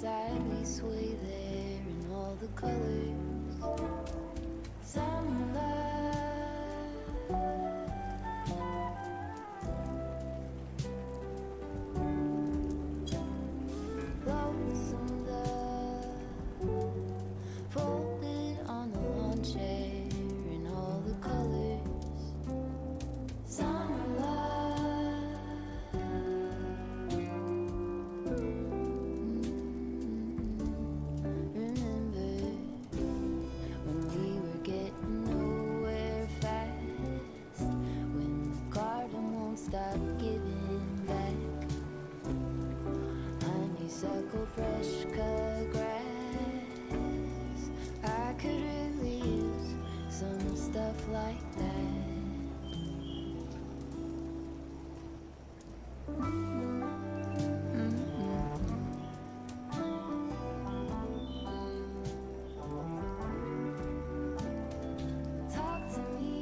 sadly sway there in all the colors. Some love, lonesome love, folded on the lawn chair in all the colors. Some love, remember when we were getting nowhere fast, when the garden won't stop giving back. Honeysuckle, fresh cut grass. I could really use some stuff like that. Talk to me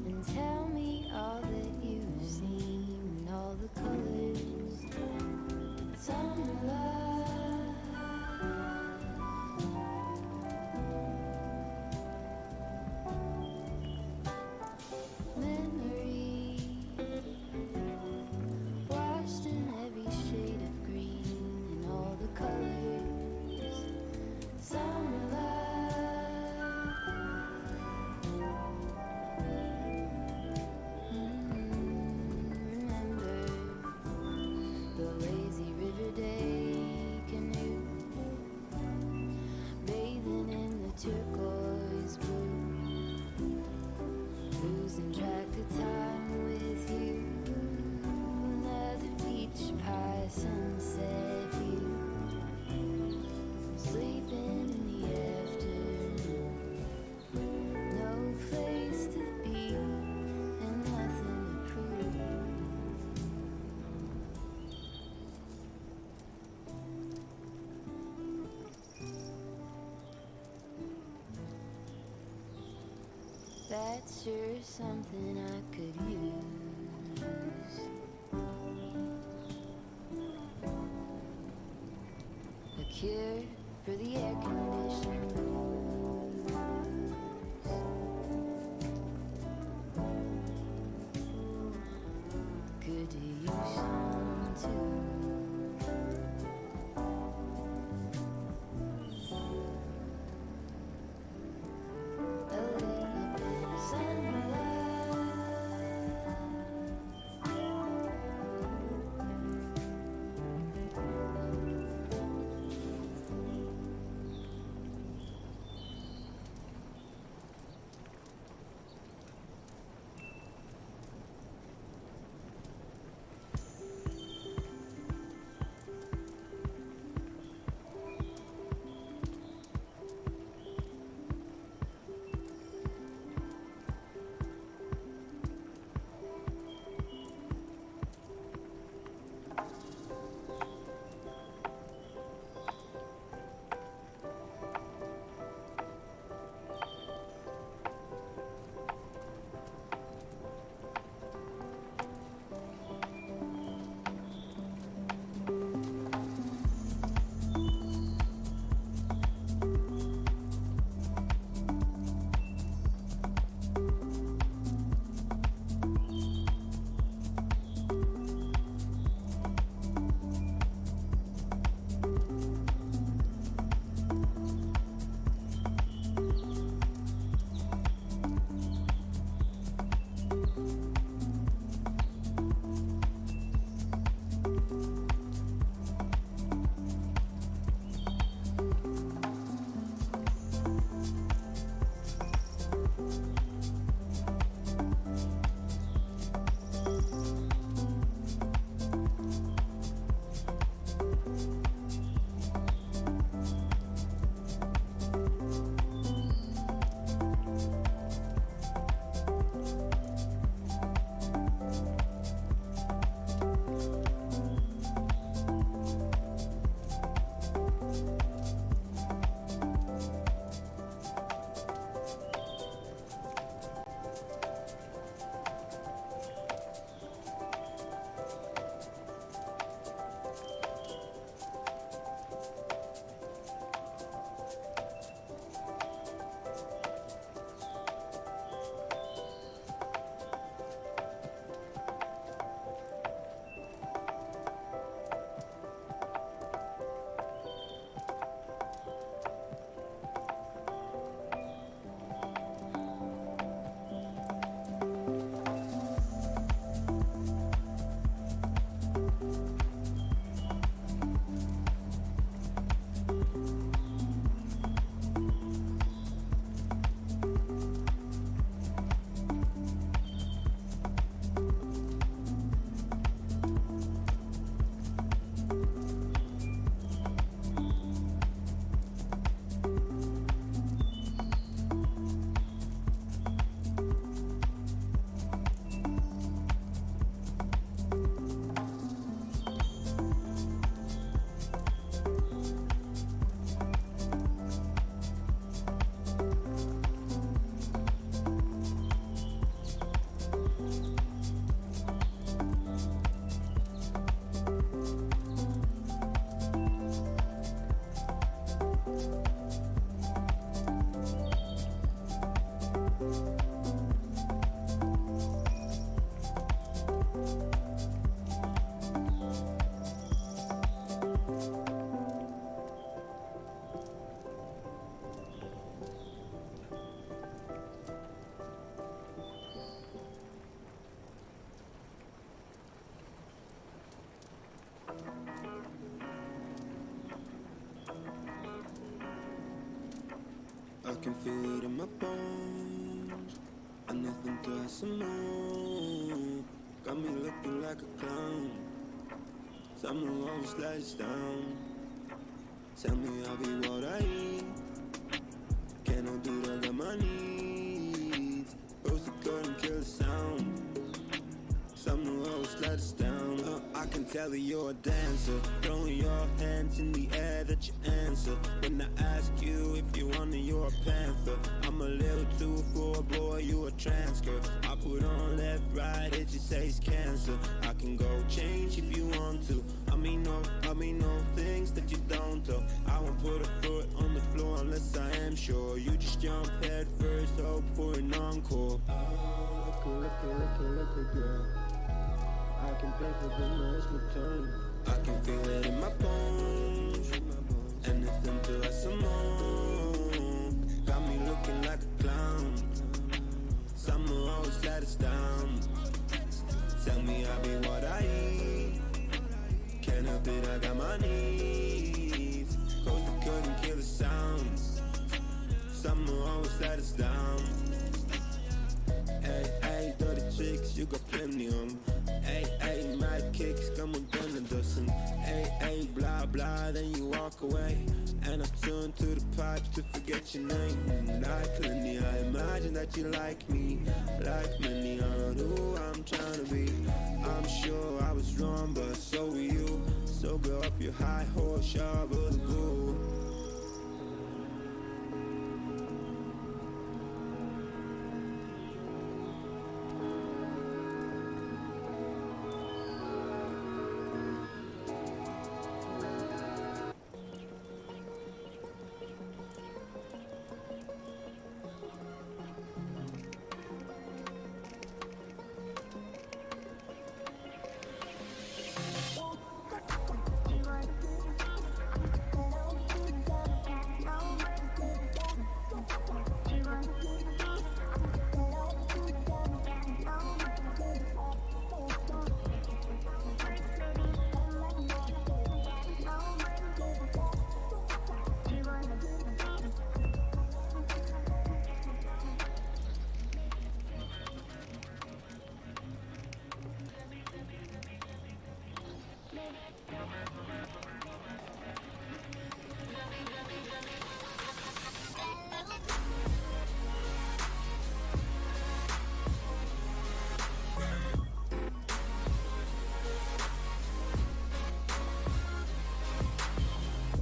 and tell me all that you've seen, all the colors. Some love, memory, washed in every shade of green and all the colors. Some love, remember the lazy river day canoe, bathing in the turquoise blue, losing track of time with you. Another beach pie sunset view, sleeping in the afternoon, no place to be and nothing to prove. That's sure something I could use. A cure for the air conditioned blues. Could do you some too. A little bit of sunlight, I can feel it in my bones. I nothing to have some more. Got me looking like a clown. Tell me always let us down. Tell me I'll be what I eat. Can't no do that, got my needs. Rose the good and kill the sound. Some will always let us down. I can tell that you're a dancer. Throwing your hands in the air that you answer. When I ask you if you want it, you're a panther. I'm a little too for a boy, you a trans girl. I put on left, right, it just says cancer. I can go change if you want to. I mean no things that you don't do. I won't put a foot on the floor unless I am sure. You just jump head first, hope for an encore. Look, girl. I can pay for the rest of my time. I can feel it in my bones. Anything to have some more. Got me looking like a clown. Summer always let us down. Tell me I'll be what I eat. Can't help it, I got my needs. Close the curtain, kill the sounds. Summer always let us down. Hey, hey, dirty chicks, you got plenty of them. Hey, hey, mad kicks, come on, done a dozen. Hey, hey, blah, blah, then you walk away. And I turn to the pipes to forget your name. Like plenty, I imagine that you like me. Like many, I don't know who I'm trying to be. I'm sure I was wrong, but so were you. So go off your high horse, sharp of the bull.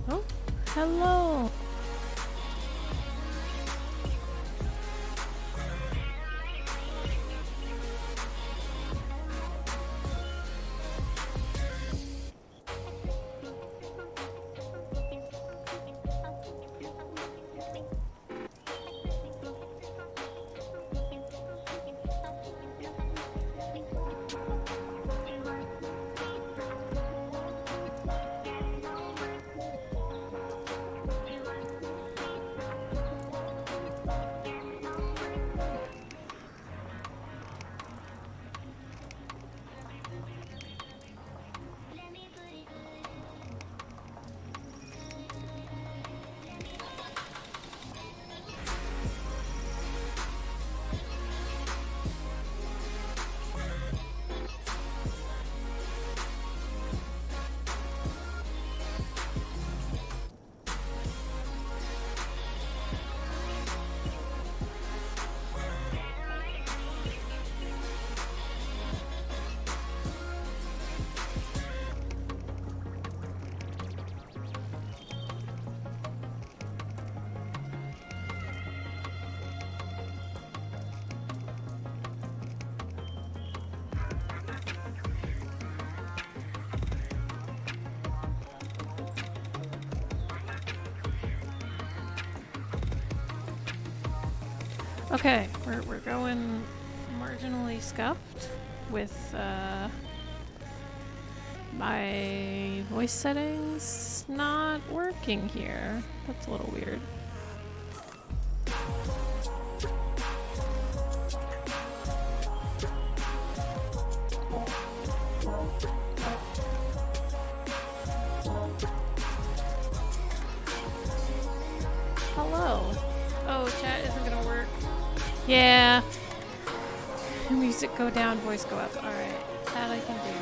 Oh, hello. Okay, we're going marginally scuffed with my voice settings not working here. That's a little weird. Hello. Oh, chat isn't gonna work. Yeah. Music go down, voice go up. Alright, that I can do.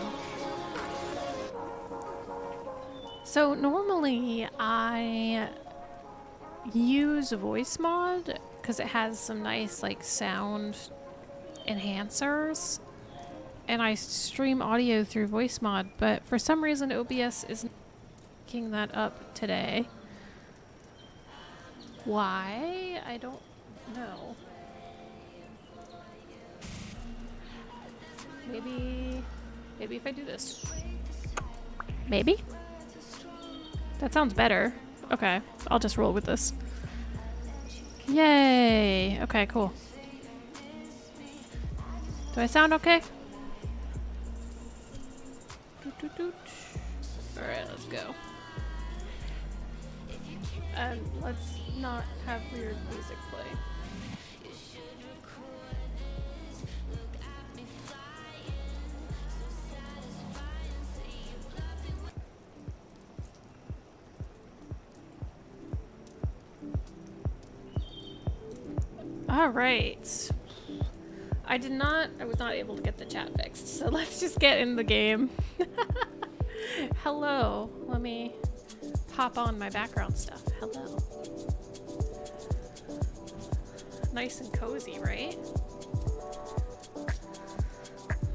So normally I use voice mod because it has some nice like sound enhancers, and I stream audio through voice mod, but for some reason OBS isn't picking that up today. Why? I don't know. Maybe if I do this. Maybe? That sounds better. Okay, I'll just roll with this. Yay! Okay, cool. Do I sound okay? Alright, let's go. And let's not have weird music play. Alright. I was not able to get the chat fixed, so let's just get in the game. Hello. Let me pop on my background stuff. Hello. Nice and cozy, right?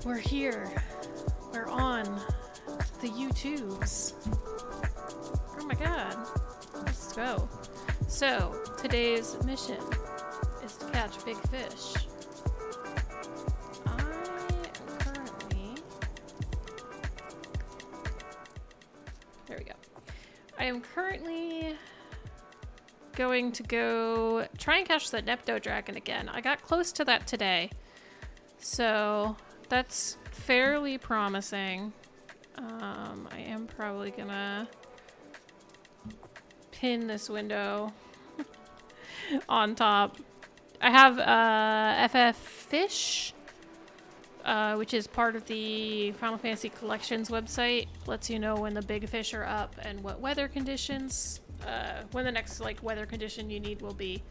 We're here. We're on the YouTubes. Oh my god. Let's go. So, today's mission is to catch big fish. I am currently going to go try and catch the Nepto Dragon again. I got close to that today, so that's fairly promising. I am probably gonna pin this window on top. I have FF Fish, which is part of the Final Fantasy Collections website. Lets you know when the big fish are up and what weather conditions, when the next like weather condition you need will be,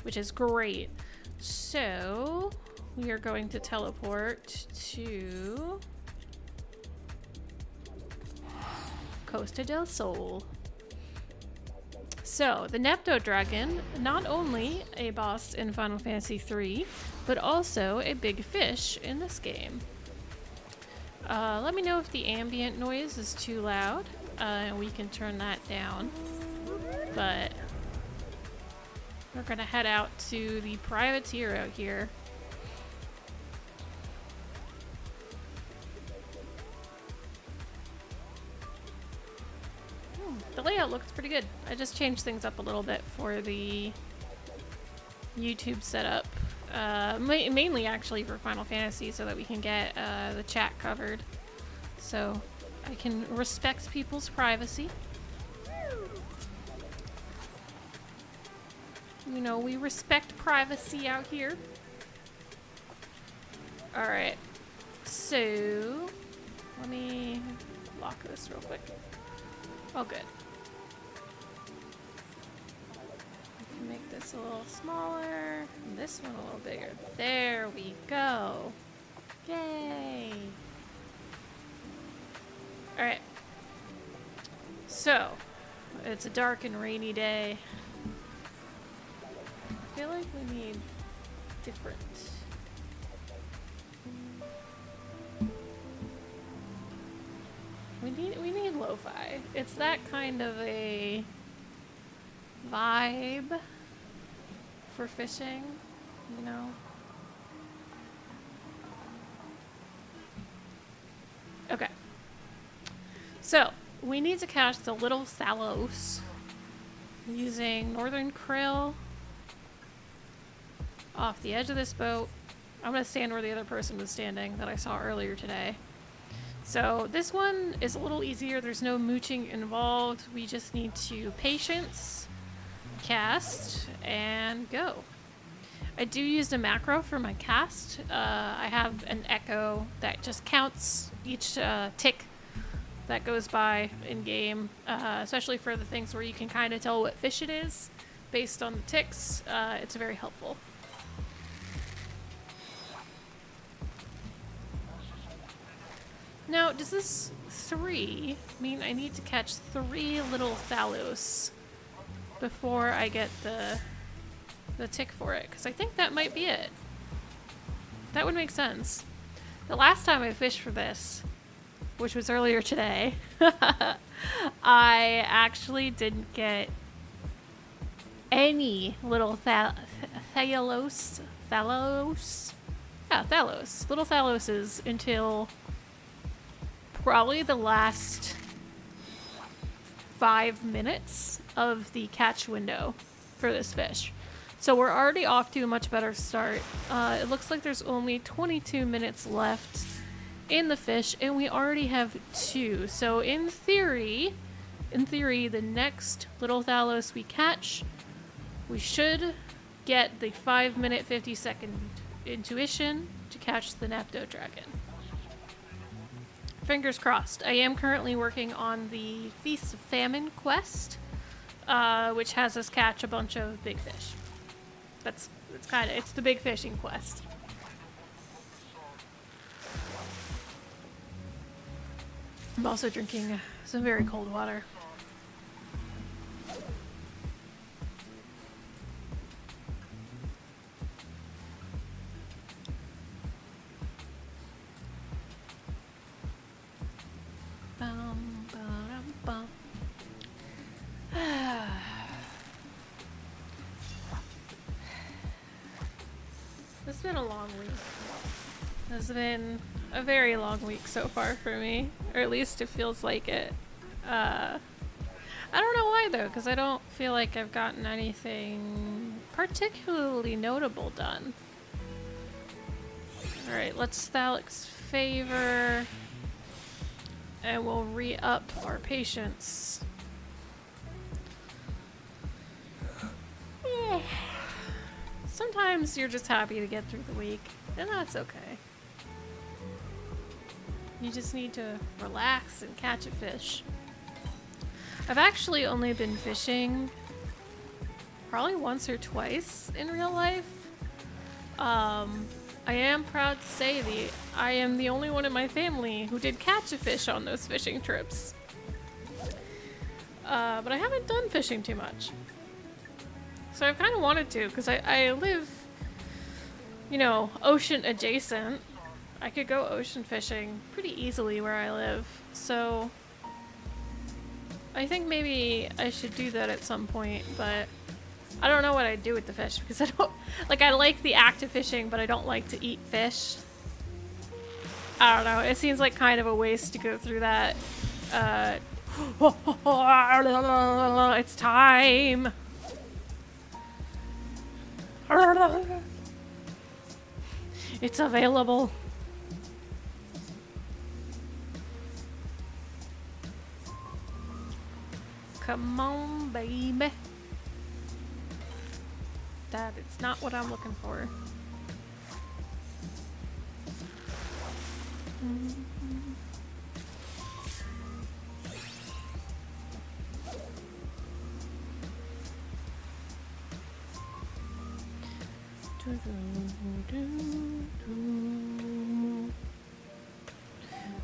which is great. So we are going to teleport to Costa del Sol. So, the Nepto Dragon, not only a boss in Final Fantasy III, but also a big fish in this game. Let me know if the ambient noise is too loud, and we can turn that down. But we're gonna head out to the privateer out here. The layout looks pretty good. I just changed things up a little bit for the YouTube setup. Mainly actually for Final Fantasy so that we can get the chat covered. So I can respect people's privacy. You know, we respect privacy out here. Alright. So let me lock this real quick. Oh, good. Make this a little smaller, and this one a little bigger. There we go. Yay! Alright. So, it's a dark and rainy day. I feel like we need different. We need lo-fi. It's that kind of a vibe for fishing, you know. Okay. So, we need to catch the little Thalos using northern krill off the edge of this boat. I'm gonna stand where the other person was standing that I saw earlier today. So this one is a little easier. There's no mooching involved. We just need to patience, cast, and go. I do use a macro for my cast. I have an echo that just counts each tick that goes by in game, especially for the things where you can kind of tell what fish it is based on the ticks. It's very helpful. Now, does this 3 mean I need to catch 3 little thalos before I get the tick for it? Because I think that might be it. That would make sense. The last time I fished for this, which was earlier today, I actually didn't get any little thalos. Yeah, thalos. Little thaloses until probably the last 5 minutes of the catch window for this fish. So we're already off to a much better start. It looks like there's only 22 minutes left in the fish, and we already have 2. So in theory, the next little thalos we catch, we should get the 5-minute, 50-second intuition to catch the Napto dragon. Fingers crossed. I am currently working on the Feast of Famine quest, which has us catch a bunch of big fish. It's the big fishing quest. I'm also drinking some very cold water. It's been a long week. It's been a very long week so far for me, or at least it feels like it. I don't know why though, because I don't feel like I've gotten anything particularly notable done. Alright, let's Thalix favor, and we'll re-up our patience. Sometimes you're just happy to get through the week, and that's okay. You just need to relax and catch a fish. I've actually only been fishing probably once or twice in real life. I am proud to say I am the only one in my family who did catch a fish on those fishing trips. But I haven't done fishing too much. So I've kind of wanted to, because I live, you know, ocean adjacent. I could go ocean fishing pretty easily where I live. So I think maybe I should do that at some point, but I don't know what I'd do with the fish, because I like the act of fishing, but I don't like to eat fish. I don't know. It seems like kind of a waste to go through that. It's time. It's available. Come on, baby. That is not what I'm looking for.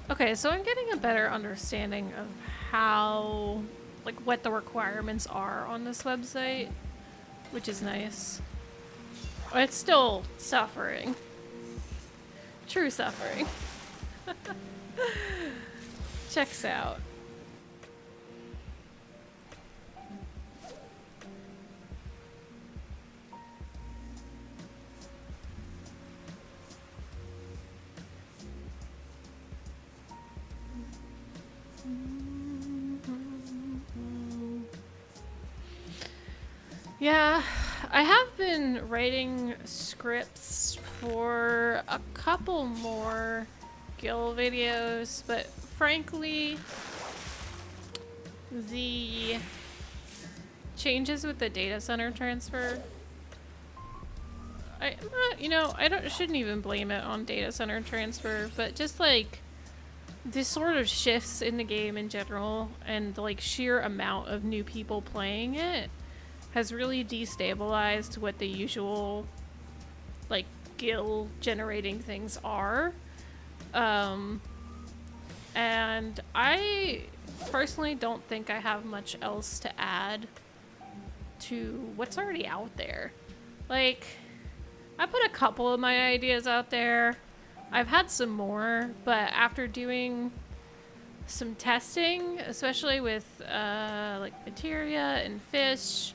Okay, so I'm getting a better understanding of how, like, what the requirements are on this website, which is nice. It's still suffering. True suffering. Checks out. Yeah, I have been writing scripts for a couple more Gil videos, but frankly, the changes with the data center transfer, I shouldn't even blame it on data center transfer, but just like this sort of shifts in the game in general and like sheer amount of new people playing it has really destabilized what the usual like Gil generating things are. And I personally don't think I have much else to add to what's already out there. Like, I put a couple of my ideas out there. I've had some more, but after doing some testing, especially with like materia and fish,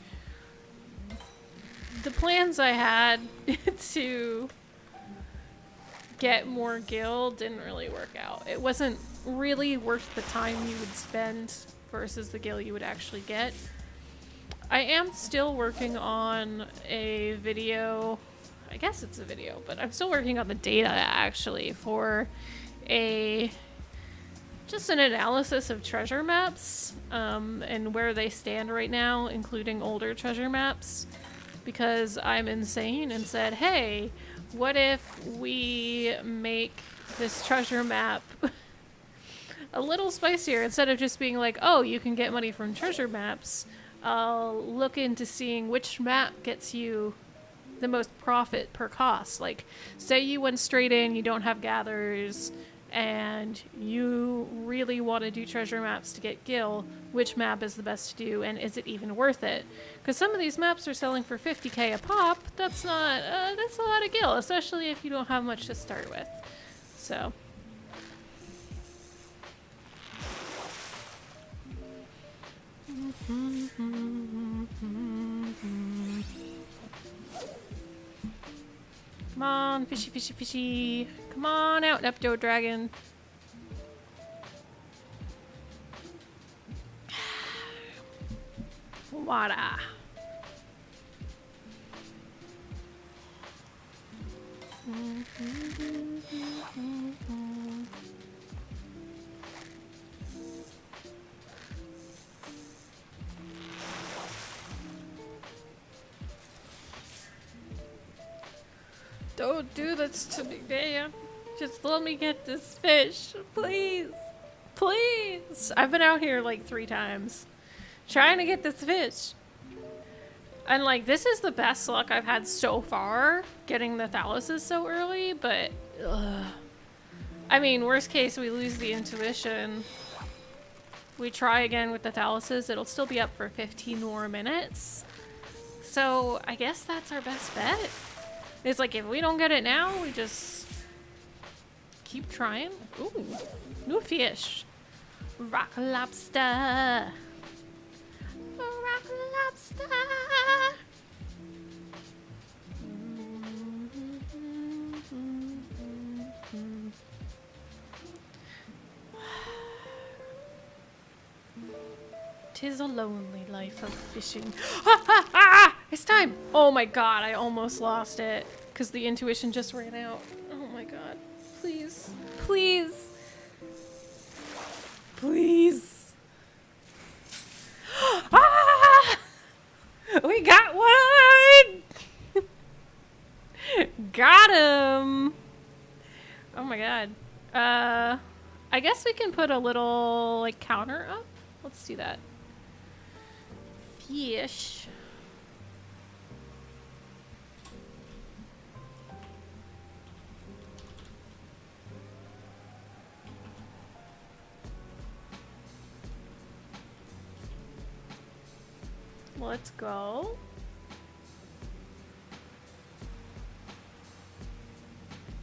the plans I had to get more Gil didn't really work out. It wasn't really worth the time you would spend versus the Gil you would actually get. I am still working on a video. I guess it's a video, but I'm still working on the data actually for just an analysis of treasure maps and where they stand right now, including older treasure maps, because I'm insane and said, hey, what if we make this treasure map a little spicier? Instead of just being like, oh, you can get money from treasure maps, I'll look into seeing which map gets you the most profit per cost. Like, say you went straight in, you don't have gatherers, and you really want to do treasure maps to get Gil, which map is the best to do, and is it even worth it? Because some of these maps are selling for 50k a pop. That's not, that's a lot of Gil, especially if you don't have much to start with. So. Come on, fishy, fishy, fishy. Come on out, Nepto Dragon. Water. Don't do this to me, damn. Just let me get this fish, please. Please. I've been out here like 3 times trying to get this fish. And like, this is the best luck I've had so far, getting the thaluses so early, but I mean, worst case, we lose the intuition. We try again with the thaluses, it'll still be up for 15 more minutes. So I guess that's our best bet. It's like, if we don't get it now, we just keep trying. Ooh, new fish. Rock lobster. Rock lobster. Tis a lonely life of fishing. It's time! Oh my god, I almost lost it. Because the intuition just ran out. Oh my god. Please. Please. Please. Ah! We got one! Got him! Oh my god. I guess we can put a little, like, counter up. Let's do that. Fish. Let's go.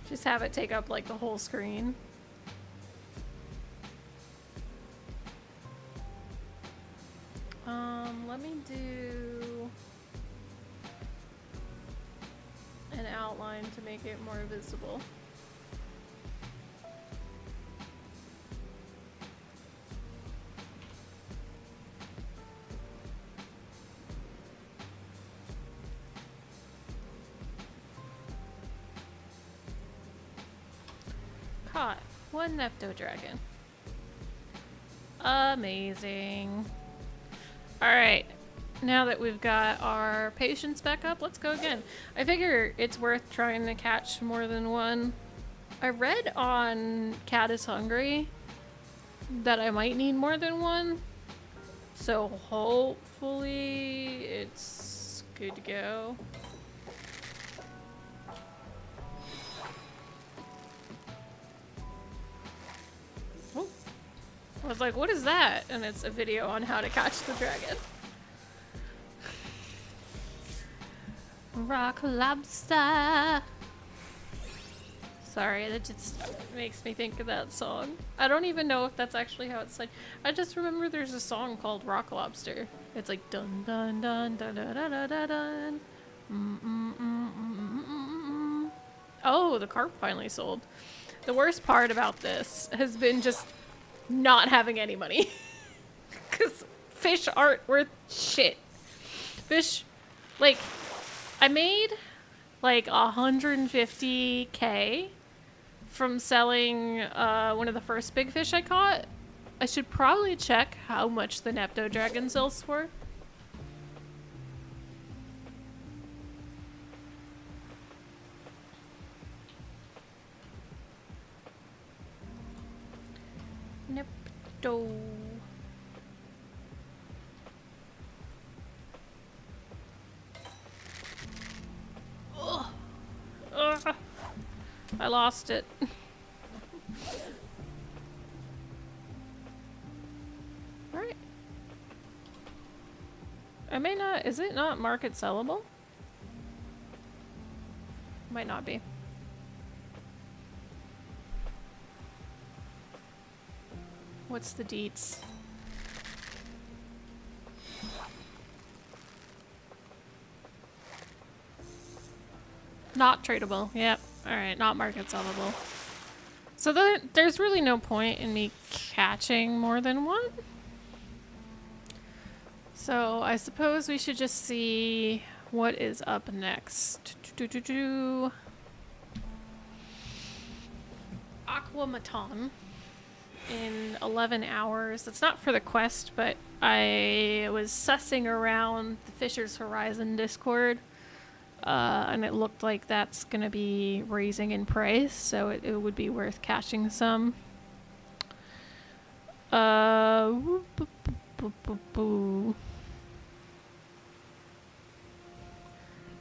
Just have it take up like the whole screen. Let me do an outline to make it more visible. caught one Nepto dragon. Amazing. Alright, now that we've got our patience back up, let's go again. I figure it's worth trying to catch more than one. I read on Cat is Hungry that I might need more than one, so hopefully it's good to go. Oh. I was like, what is that? And it's a video on how to catch the dragon. Rock lobster. Sorry, that just makes me think of that song. I don't even know if that's actually how it's like. I just remember there's a song called Rock Lobster. It's like dun dun dun dun dun dun dun dun dun. Oh, the carp finally sold. The worst part about this has been just not having any money. Because fish aren't worth shit. Fish, like, I made like 150K from selling one of the first big fish I caught. I should probably check how much the Nepto dragon sells for. Nepto. Ugh. Ugh. I lost it. Alright. I may not. Is it not market sellable? Might not be. What's the deets? Not tradable. Yep. Alright, not market sellable. So there's really no point in me catching more than one. So I suppose we should just see what is up next. Aqua in 11 hours. It's not for the quest, but I was sussing around the Fisher's Horizon Discord. And it looked like that's gonna be raising in price, so it would be worth catching some.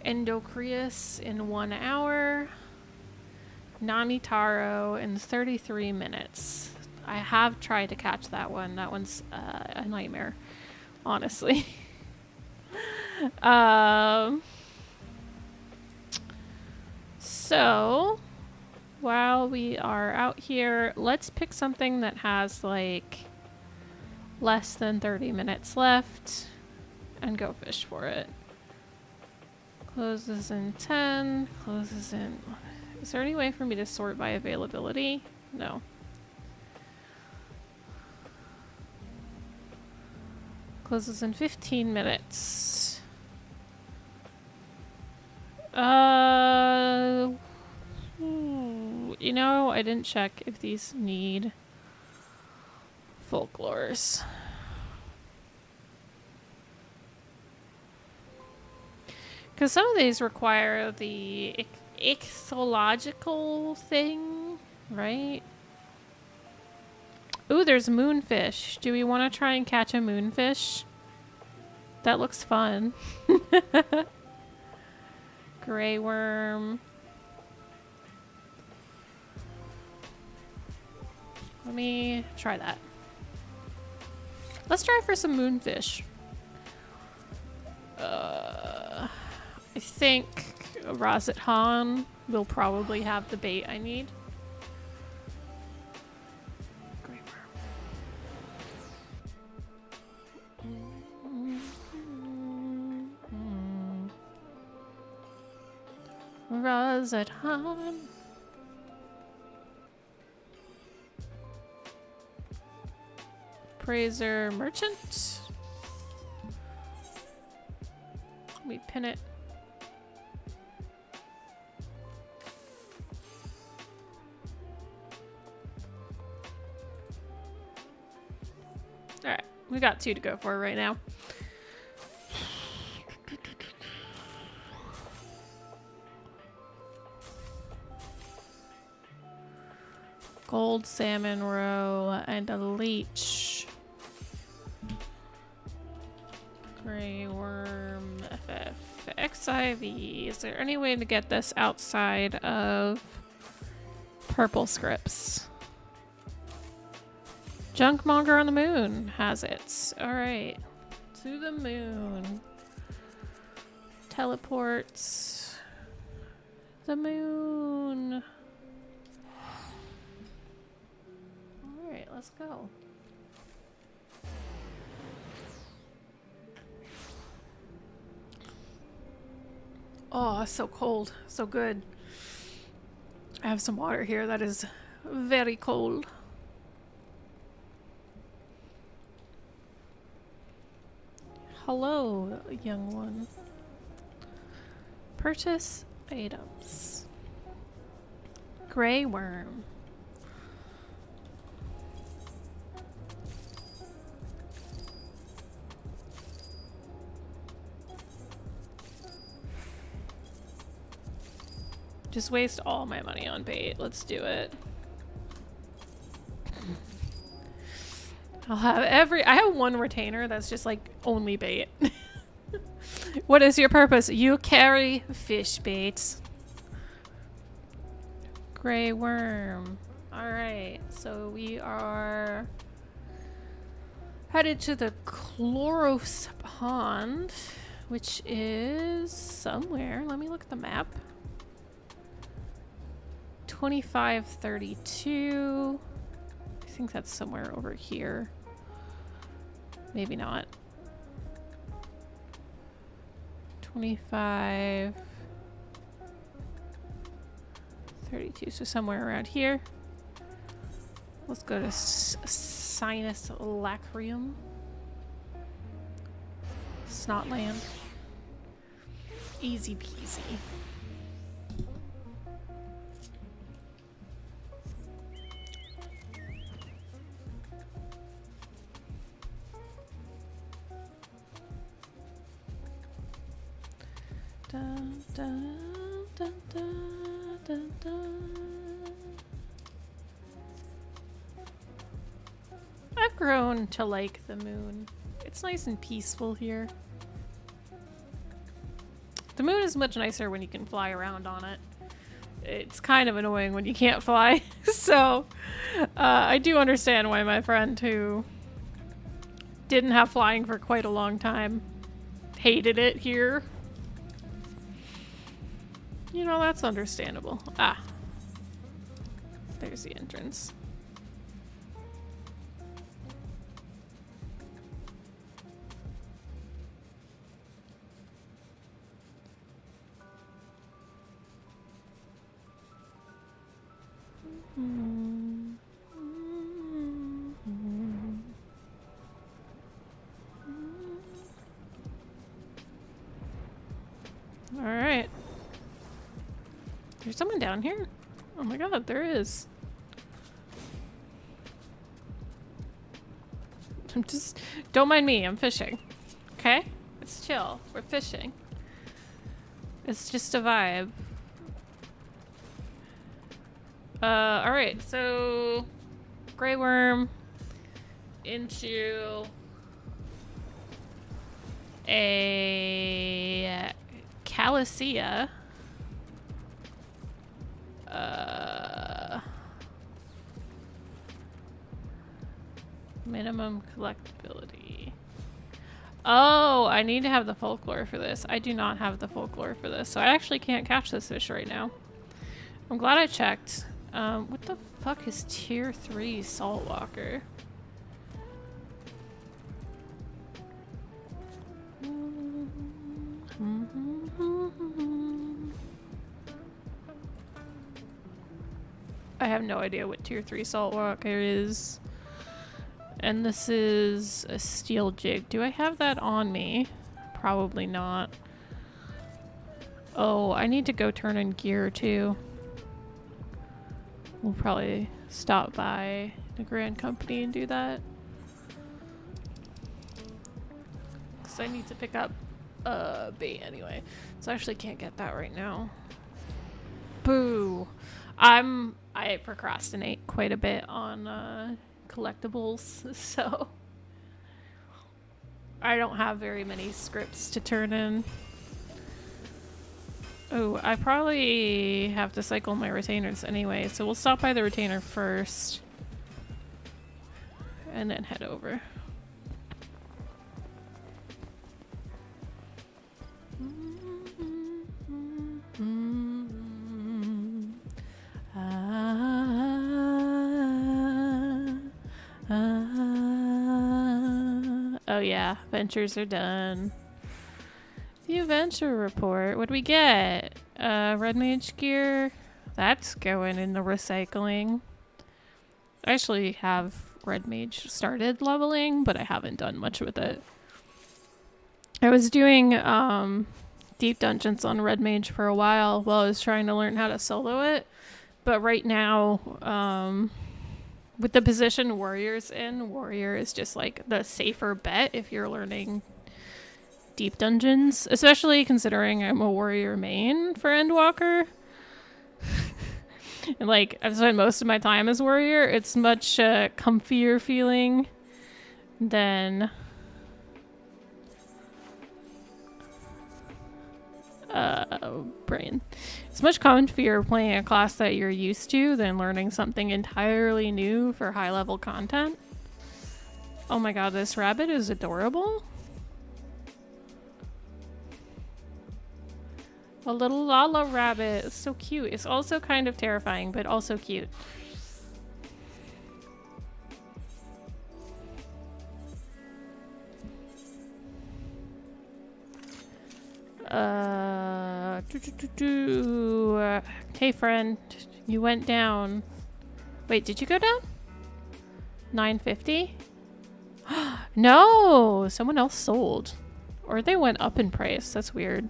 Endocrius in 1 hour. Namitaro in 33 minutes. I have tried to catch that one. That one's a nightmare, honestly. So, while we are out here, let's pick something that has like less than 30 minutes left and go fish for it. Closes in 10, closes in... Is there any way for me to sort by availability? No. Closes in 15 minutes. You know, I didn't check if these need folklores. Because some of these require the ichthyological thing, right? Ooh, there's moonfish. Do we want to try and catch a moonfish? That looks fun. Gray worm. Let me try that. Let's try for some moonfish. I think Razat Han will probably have the bait I need. Gray worm. Razat Han. Praiser merchant. Let me pin it. Alright, we got 2 to go for right now. Gold salmon roe and a leech. Gray worm, FF, XIV. Is there any way to get this outside of purple scripts? Junkmonger on the moon has it. Alright. To the moon. Teleports. The moon. Alright, let's go. Oh, it's so cold. So good. I have some water here that is very cold. Hello, young one. Purchase items. Gray worm. Just waste all my money on bait. Let's do it. I have one retainer that's just like only bait. What is your purpose? You carry fish baits. Gray worm. Alright, so we are headed to the Chloros Pond, which is somewhere. Let me look at the map. 2532. I think that's somewhere over here. Maybe not. 2532. So somewhere around here. Let's go to Sinus Lacrium. Snotland. Easy peasy. Dun, dun, dun, dun, dun, dun. I've grown to like the moon. It's nice and peaceful here. The moon is much nicer when you can fly around on it. It's kind of annoying when you can't fly. So I do understand why my friend who didn't have flying for quite a long time hated it here. You know, that's understandable. Ah. There's the entrance. All right. There's someone down here? Oh my god, there is. Don't mind me, I'm fishing. Okay? It's chill. We're fishing. It's just a vibe. Alright, so gray worm into a Calisea. Minimum collectability. Oh, I need to have the folklore for this. I do not have the folklore for this, so I actually can't catch this fish right now. I'm glad I checked. What the fuck is tier 3 saltwalker? I have no idea what tier 3 saltwalker is. And this is a steel jig. Do I have that on me? Probably not. Oh, I need to go turn in gear too. We'll probably stop by the Grand Company and do that. because I need to pick up bait anyway. So I actually can't get that right now. Boo. I procrastinate quite a bit on collectibles, so I don't have very many scripts to turn in. Oh, I probably have to cycle my retainers anyway, so we'll stop by the retainer first and then head over. Oh yeah, ventures are done. View venture report. What do we get? Red mage gear. That's going in the recycling. I actually have red mage started leveling, but I haven't done much with it. I was doing deep dungeons on red mage for a while I was trying to learn how to solo it. But right now, with the position warrior's in, warrior is just like the safer bet if you're learning deep dungeons, especially considering I'm a warrior main for Endwalker. And like I've spent most of my time as warrior. It's much comfier feeling than brain. It's much comfier playing a class that you're used to than learning something entirely new for high level content. Oh my god, this rabbit is adorable. A little Lala rabbit. It's so cute. It's also kind of terrifying, but also cute. Hey friend, you went down. Wait, did you go down? 950? No, someone else sold. Or they went up in price. That's weird.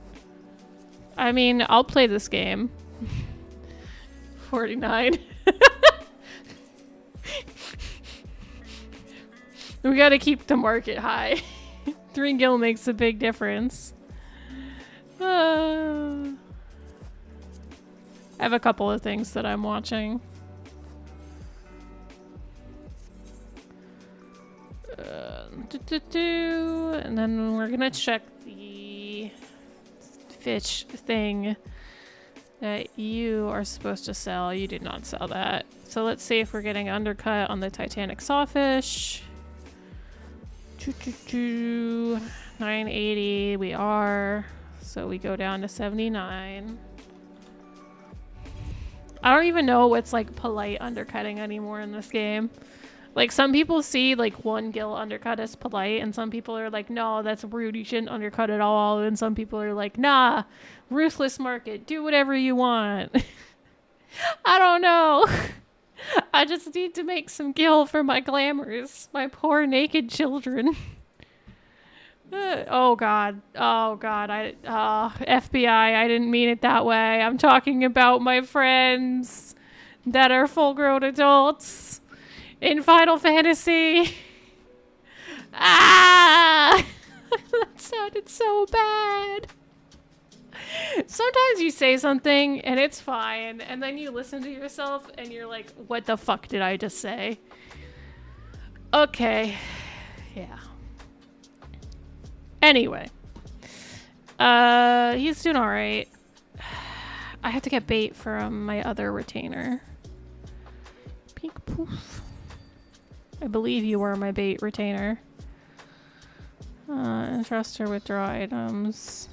I mean, I'll play this game. 49. We gotta keep the market high. 3 gil makes a big difference. I have a couple of things that I'm watching. And then we're gonna check the fish thing that you are supposed to sell. You did not sell that. So let's see if we're getting undercut on the Titanic sawfish. 980 we are. So we go down to 79. I don't even know what's like polite undercutting anymore in this game. Like some people see like 1 gil undercut as polite and some people are like, no, that's rude, you shouldn't undercut at all. And some people are like, nah, ruthless market, do whatever you want. I don't know. I just need to make some gil for my glamours, my poor naked children. Oh god, FBI, I didn't mean it that way. I'm talking about my friends that are full-grown adults in Final Fantasy. Ah! That sounded so bad. Sometimes you say something and it's fine, and then you listen to yourself and you're like, what the fuck did I just say? Okay. Yeah. Anyway. He's doing alright. I have to get bait from my other retainer. Pink poof. I believe you were my bait retainer. Entrust or withdraw items.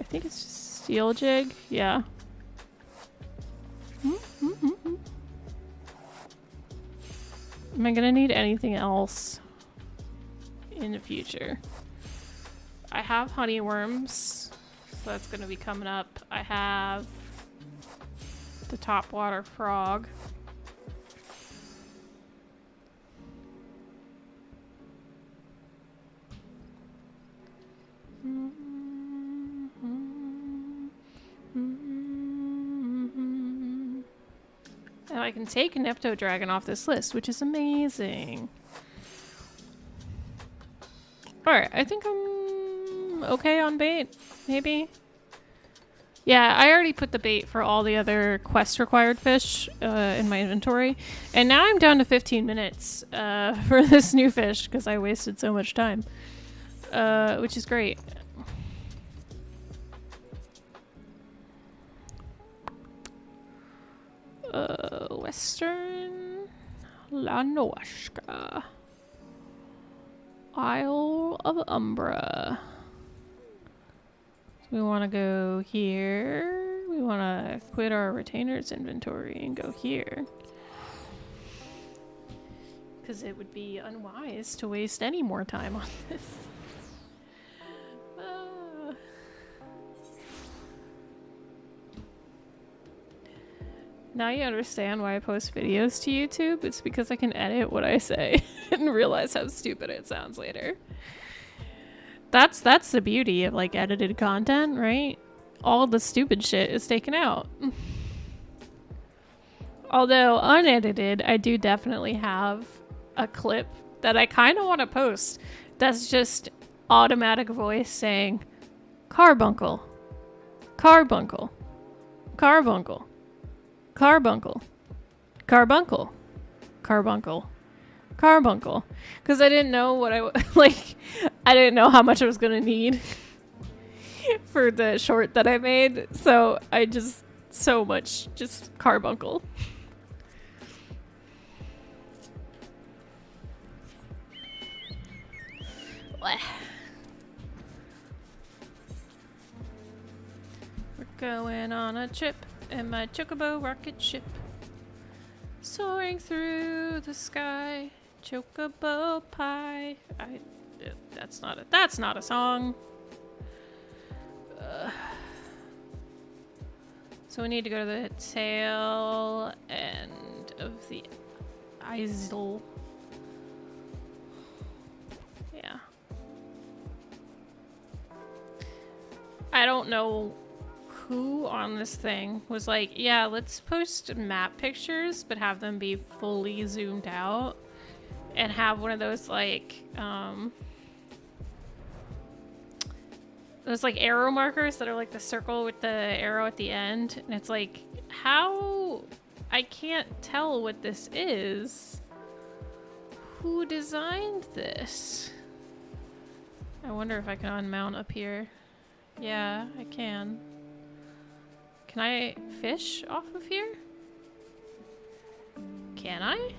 I think it's just steel jig. Yeah. Am I gonna need anything else in the future? I have honeyworms, so that's gonna be coming up. I have the topwater frog. And I can take Nepto Dragon off this list, which is amazing. Alright, I think I'm okay on bait, maybe? Yeah, I already put the bait for all the other quest-required fish in my inventory. And now I'm down to 15 minutes for this new fish, because I wasted so much time. Which is great. Western Lanoshka. Isle of Umbra. We want to go here. We want to quit our retainers inventory and go here. Because it would be unwise to waste any more time on this. Now you understand why I post videos to YouTube. It's because I can edit what I say and realize how stupid it sounds later. That's the beauty of like edited content, right? All the stupid shit is taken out. Although unedited, I do definitely have a clip that I kind of want to post. That's just automatic voice saying, carbuncle, carbuncle, carbuncle. Carbuncle. Carbuncle. Carbuncle. Carbuncle. Because I didn't know what I didn't know how much I was going to need for the short that I made. So I just, just carbuncle. We're going on a trip. In my chocobo rocket ship, soaring through the sky, chocobo pie. That's not a song. So we need to go to the tail end of the Isle. Yeah. I don't know who on this thing was like, yeah, let's post map pictures, but have them be fully zoomed out and have one of those like, those like arrow markers that are like the circle with the arrow at the end. And it's like, how? I can't tell what this is. Who designed this? I wonder if I can unmount up here. Yeah, I can. Can I fish off of here? Can I?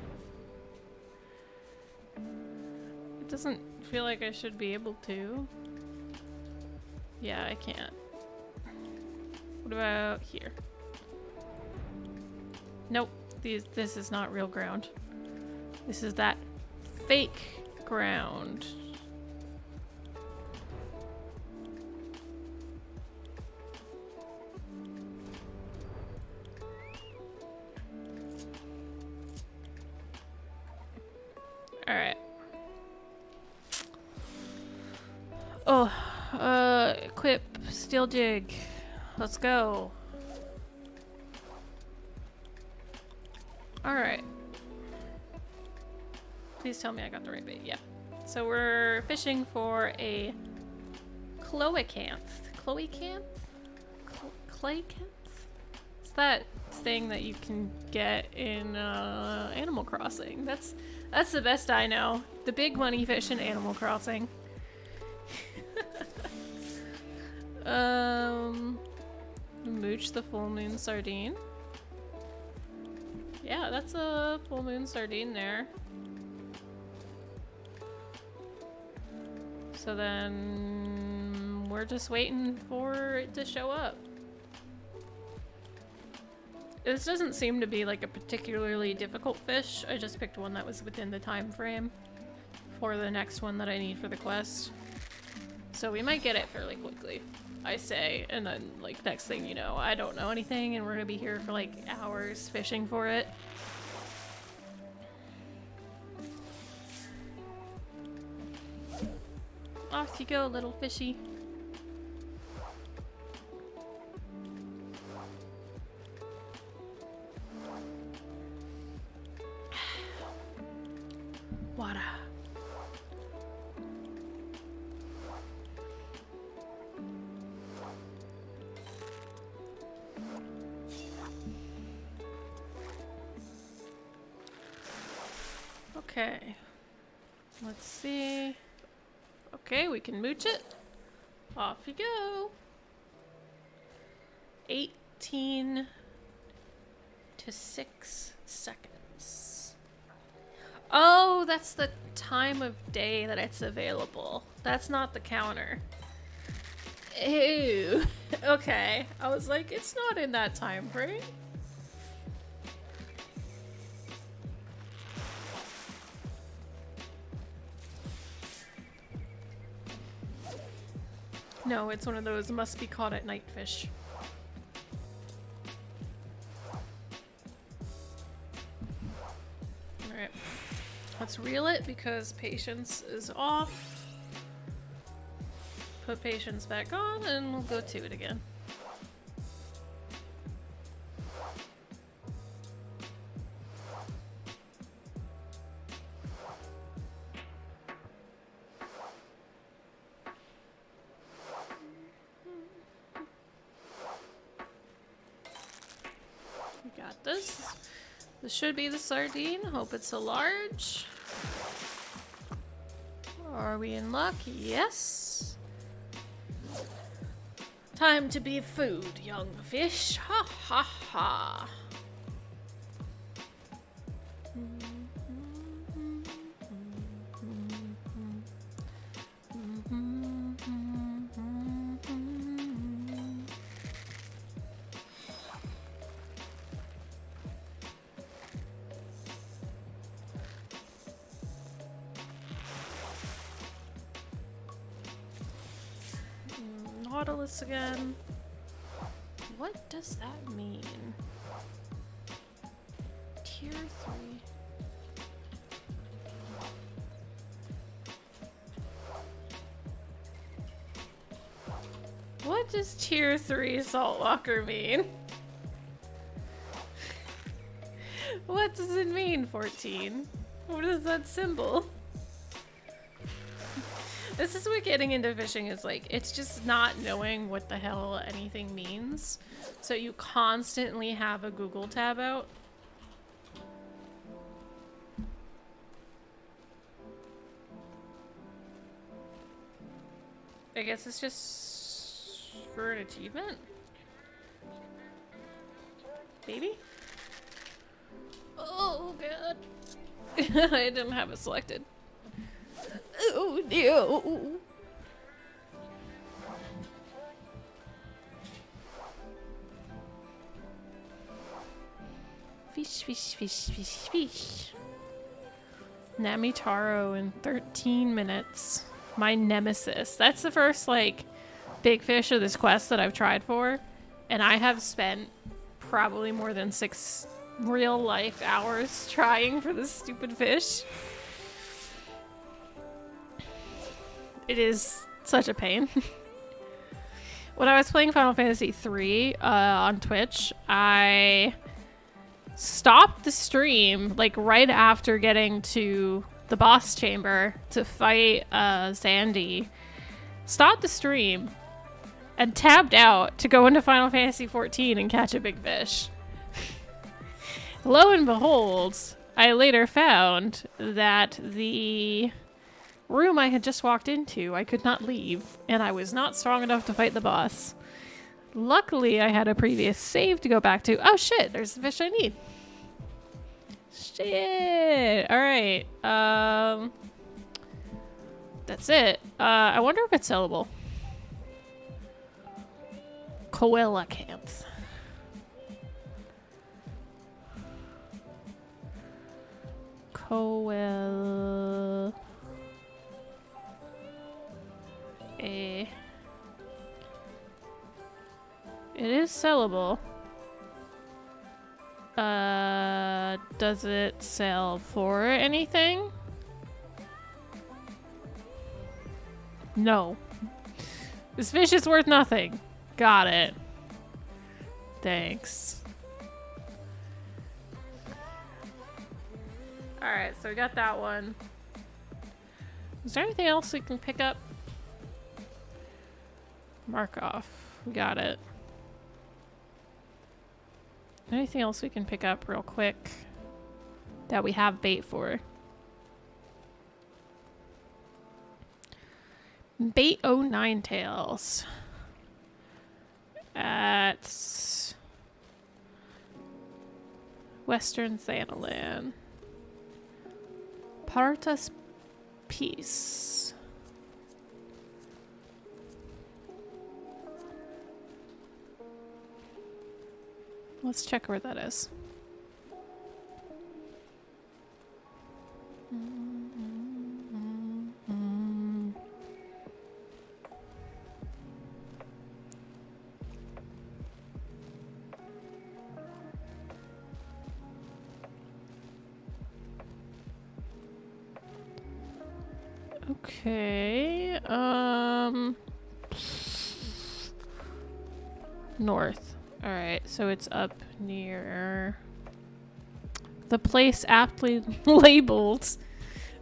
It doesn't feel like I should be able to. Yeah, I can't. What about here? Nope. This is not real ground. This is that fake ground. Alright. Oh, equip steel jig. Let's go. Alright. Please tell me I got the right bait. Yeah. So we're fishing for a cloacanth. Cloacanth? Claycanth? It's that thing that you can get in Animal Crossing. That's the best I know. The big money fish in Animal Crossing. Mooch the full moon sardine. Yeah, that's a full moon sardine there. So then we're just waiting for it to show up. This doesn't seem to be like a particularly difficult fish. I just picked one that was within the time frame for the next one that I need for the quest. So we might get it fairly quickly, I say, and then like next thing you know, I don't know anything and we're gonna be here for like hours fishing for it. Off you go, little fishy. water. Okay. Let's see. Okay, we can mooch it. Off you go. 18 to 6 seconds. Oh, that's the time of day that it's available. That's not the counter. Ew. Okay. I was like, it's not in that time frame. No, it's one of those must be caught at night fish. Alright. Let's reel it because patience is off. Put patience back on and we'll go to it again. We got this. This should be the sardine. Hope it's a large. Are we in luck? Yes. Time to be food, young fish. Ha ha ha. Nautilus again. What does that mean? Tier 3. What does tier 3 saltwalker mean? What does it mean, 14? What is that symbol? This is what getting into fishing is like. It's just not knowing what the hell anything means. So you constantly have a Google tab out. I guess it's just for an achievement? Maybe? Oh god. I didn't have it selected. Oh no. Fish, fish, fish, fish, fish. Namitaro in 13 minutes. My nemesis. That's the first, like, big fish of this quest that I've tried for. And I have spent probably more than 6 real life hours trying for this stupid fish. It is such a pain. When I was playing Final Fantasy III on Twitch, I stopped the stream like right after getting to the boss chamber to fight Sandy. Stopped the stream and tabbed out to go into Final Fantasy XIV and catch a big fish. Lo and behold, I later found that the room I had just walked into, I could not leave, and I was not strong enough to fight the boss. Luckily, I had a previous save to go back to. Oh shit, there's the fish I need. Shit. Alright. That's it. I wonder if it's sellable. Coelacanth. It is sellable. Does it sell for anything? No. This fish is worth nothing. Got it. Thanks. Alright, so we got that one. Is there anything else we can pick up? Mark off. We got it. Anything else we can pick up real quick that we have bait for? Bait 09 tails. At Western Thanalan. Partas Peace. Let's check where that is. Okay, north. Alright, so it's up near the place aptly labeled.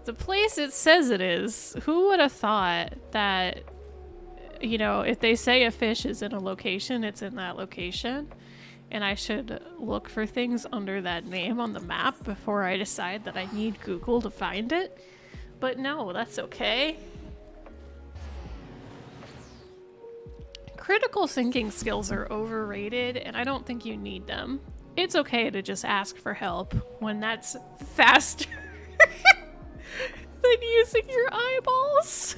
The place it says it is. Who would have thought that, you know, if they say a fish is in a location, it's in that location? And I should look for things under that name on the map before I decide that I need Google to find it. But no, that's okay. Critical thinking skills are overrated, and I don't think you need them. It's okay to just ask for help when that's faster than using your eyeballs.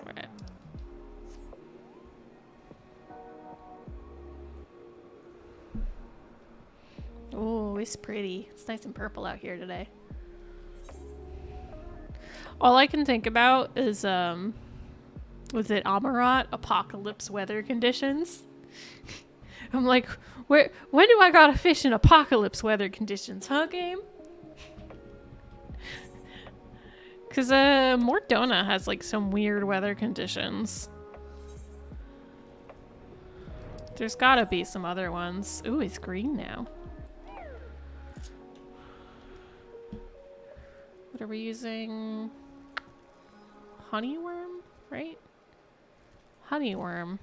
Right. Oh, it's pretty. It's nice and purple out here today. All I can think about is, was it Amarat? Apocalypse weather conditions? I'm like, when do I gotta fish in apocalypse weather conditions, huh, game? Because, Mordona has, like, some weird weather conditions. There's gotta be some other ones. Ooh, it's green now. What are we using? Honeyworm, right? Honeyworm.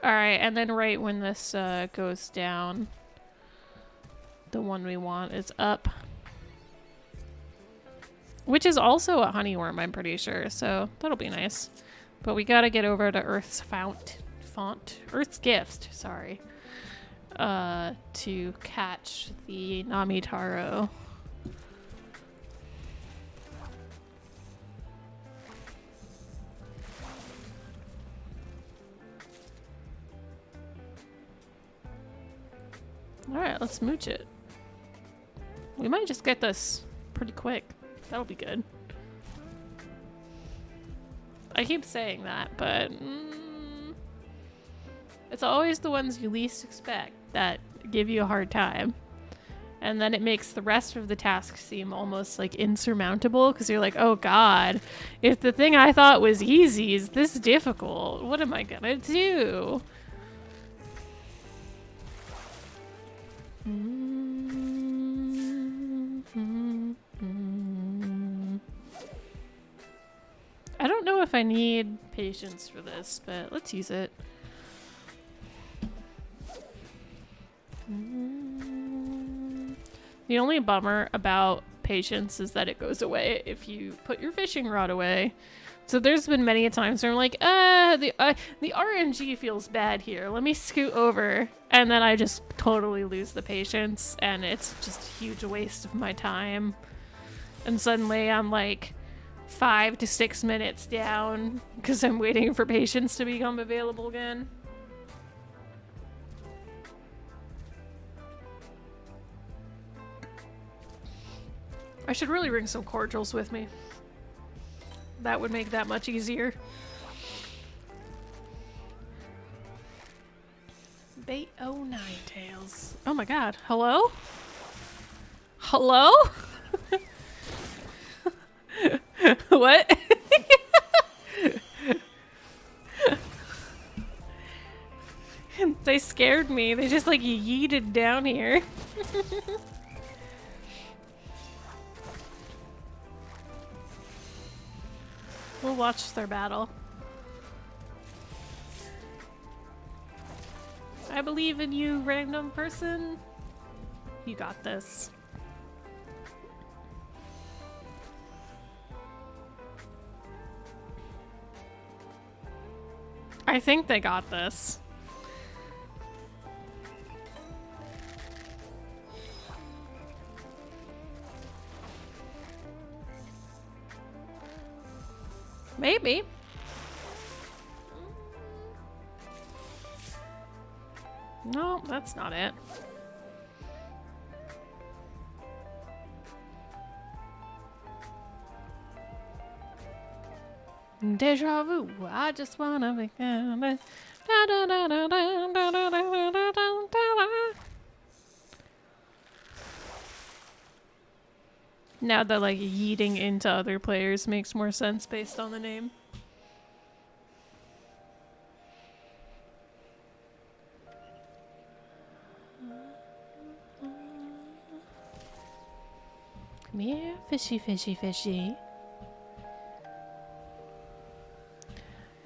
Alright, and then right when this goes down, the one we want is up. Which is also a honeyworm, I'm pretty sure, so that'll be nice. But we gotta get over to Earth's Earth's Gift, sorry. To catch the Namitaro. Alright, let's mooch it. We might just get this pretty quick. That'll be good. I keep saying that, but it's always the ones you least expect that give you a hard time. And then it makes the rest of the task seem almost like insurmountable because you're like, oh god, if the thing I thought was easy is this difficult, what am I gonna do? I don't know if I need patience for this, but let's use it. The only bummer about patience is that it goes away if you put your fishing rod away. So there's been many times where I'm like, the RNG feels bad here. Let me scoot over. And then I just totally lose the patience, and it's just a huge waste of my time. And suddenly I'm like 5 to 6 minutes down because I'm waiting for patience to become available again. I should really bring some cordials with me. That would make that much easier. Bait 09 tails. Oh my god. Hello? Hello? What? They scared me. They just like yeeted down here. We'll watch their battle. I believe in you, random person. You got this. I think they got this. Maybe. No, that's not it. Deja vu. I just wanna make it. Now that like yeeting into other players makes more sense based on the name. Come here, fishy, fishy, fishy.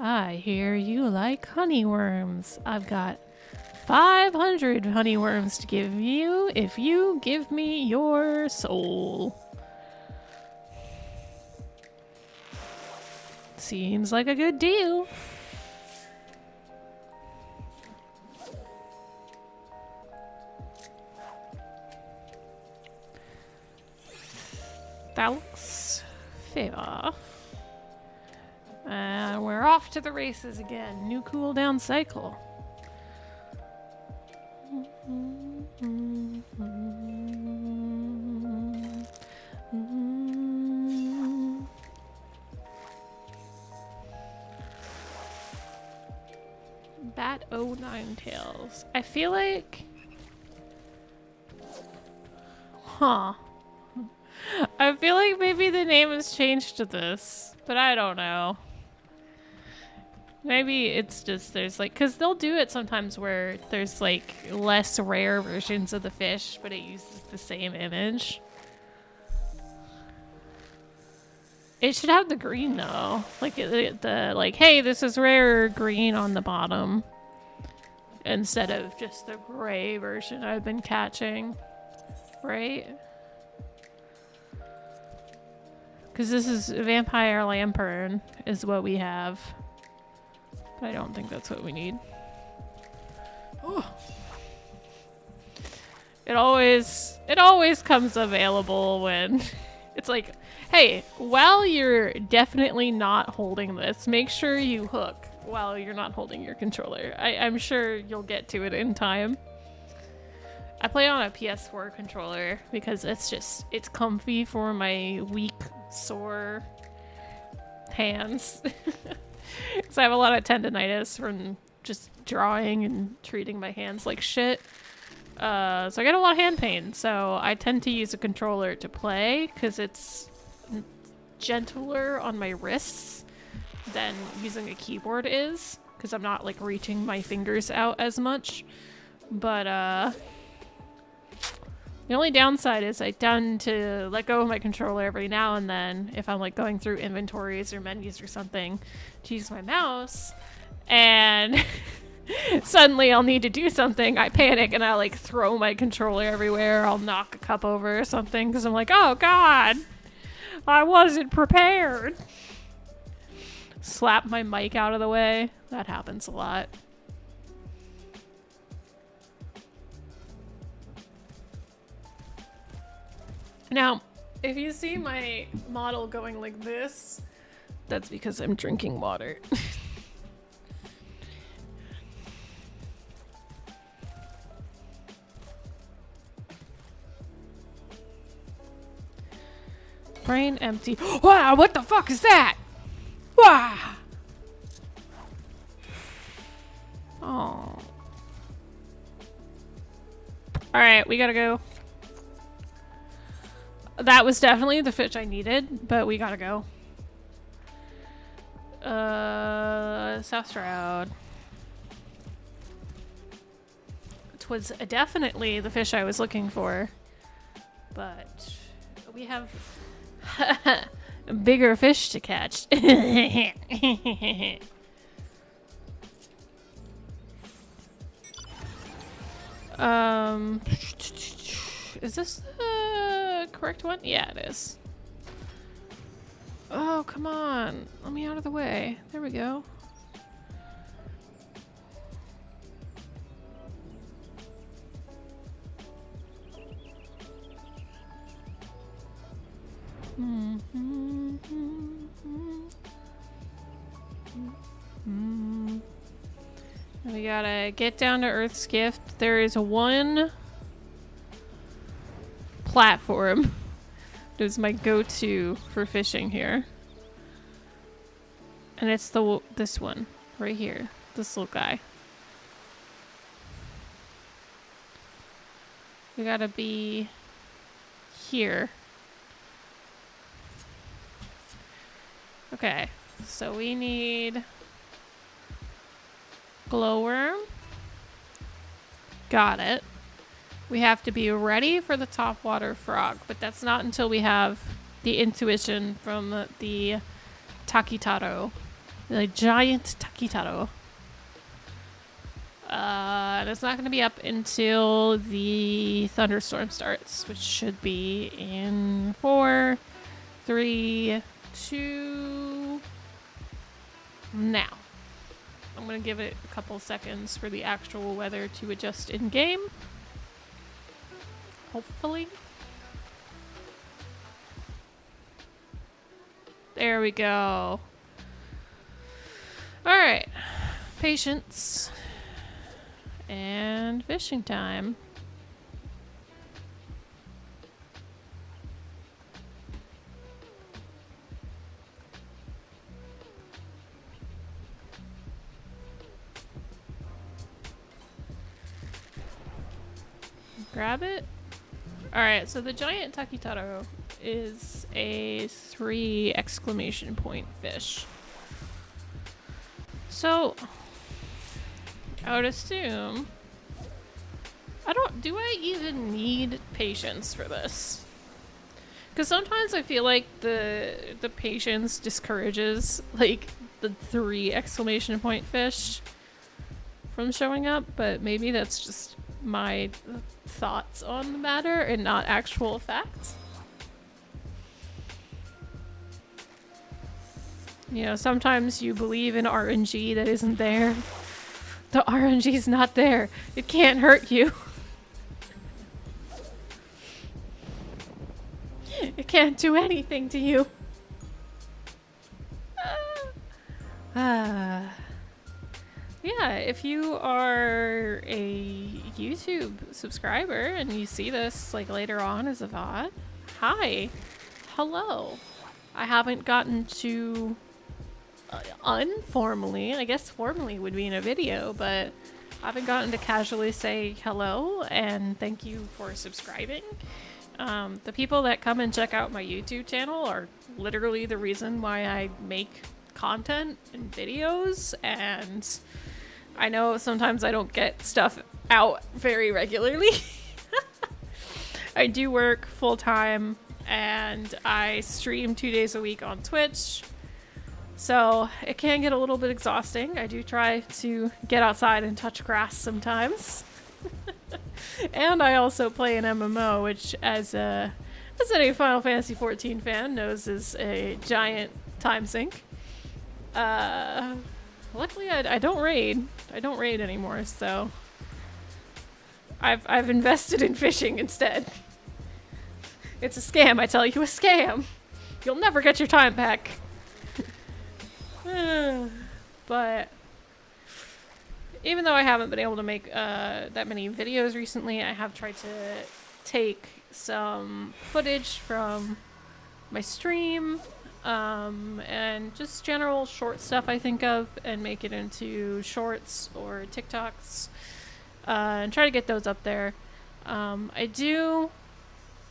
I hear you like honeyworms. I've got 500 honeyworms to give you if you give me your soul. Seems like a good deal. That looks fair. And we're off to the races again. New cooldown cycle. Bat 09 tails. I feel like... Huh. I feel like maybe the name has changed to this, but I don't know. Maybe it's just there's like, because they'll do it sometimes where there's like less rare versions of the fish, but it uses the same image. It should have the green though, like the like, hey, this is rare green on the bottom, instead of just the gray version I've been catching, right? Because this is Vampire Lampern is what we have. But I don't think that's what we need. Oh. It always comes available when it's like, hey, while you're definitely not holding this, make sure you hook while you're not holding your controller. I'm sure you'll get to it in time. I play on a PS4 controller because it's comfy for my weak, sore hands. Because I have a lot of tendonitis from just drawing and treating my hands like shit. So I get a lot of hand pain. So I tend to use a controller to play because it's gentler on my wrists than using a keyboard is. Because I'm not like reaching my fingers out as much. But the only downside is I tend to let go of my controller every now and then if I'm like going through inventories or menus or something to use my mouse, and suddenly I'll need to do something. I panic and I like throw my controller everywhere. I'll knock a cup over or something because I'm like, oh god, I wasn't prepared. Slap my mic out of the way. That happens a lot. Now, if you see my model going like this, that's because I'm drinking water. Brain empty. Wow, what the fuck is that? Wow. Oh. Alright, we gotta go. That was definitely the fish I needed, but we gotta go. South Stroud. which was definitely the fish I was looking for. But we have bigger fish to catch. Is this the correct one? Yeah, it is. Oh, come on. Let me out of the way. There we go. We gotta get down to Earth's Gift. There is one platform that is my go-to for fishing here. And it's this one right here. This little guy. We gotta be here. Okay, so we need glowworm. Got it. We have to be ready for the topwater frog, but that's not until we have the intuition from the Takitaro. The giant Takitaro. And it's not going to be up until the thunderstorm starts, which should be in 4, 3, 2... now. I'm going to give it a couple seconds for the actual weather to adjust in-game. Hopefully. There we go. Alright. Patience. And fishing time. Grab it. Alright, so the giant Takitaro is a 3 exclamation point fish. So, I would assume... do I even need patience for this? Because sometimes I feel like the patience discourages, like, the 3 exclamation point fish from showing up, but maybe that's just my thoughts on the matter and not actual facts. You know, sometimes you believe in RNG that isn't there. The RNG's not there. It can't hurt you. It can't do anything to you. Yeah, if you are a YouTube subscriber and you see this like later on as a VOD, hi, hello. I haven't gotten to unformally, I guess formally would be in a video, but I haven't gotten to casually say hello and thank you for subscribing. The people that come and check out my YouTube channel are literally the reason why I make content and videos, and I know sometimes I don't get stuff out very regularly. I do work full-time and I stream 2 days a week on Twitch, so it can get a little bit exhausting. I do try to get outside and touch grass sometimes. And I also play an MMO, which as any Final Fantasy 14 fan knows is a giant time sink. Luckily I don't raid. I don't raid anymore, so I've invested in fishing instead. It's a scam, I tell you, a scam. You'll never get your time back. But even though I haven't been able to make that many videos recently, I have tried to take some footage from my stream and just general short stuff I think of and make it into shorts or TikToks and try to get those up there. I do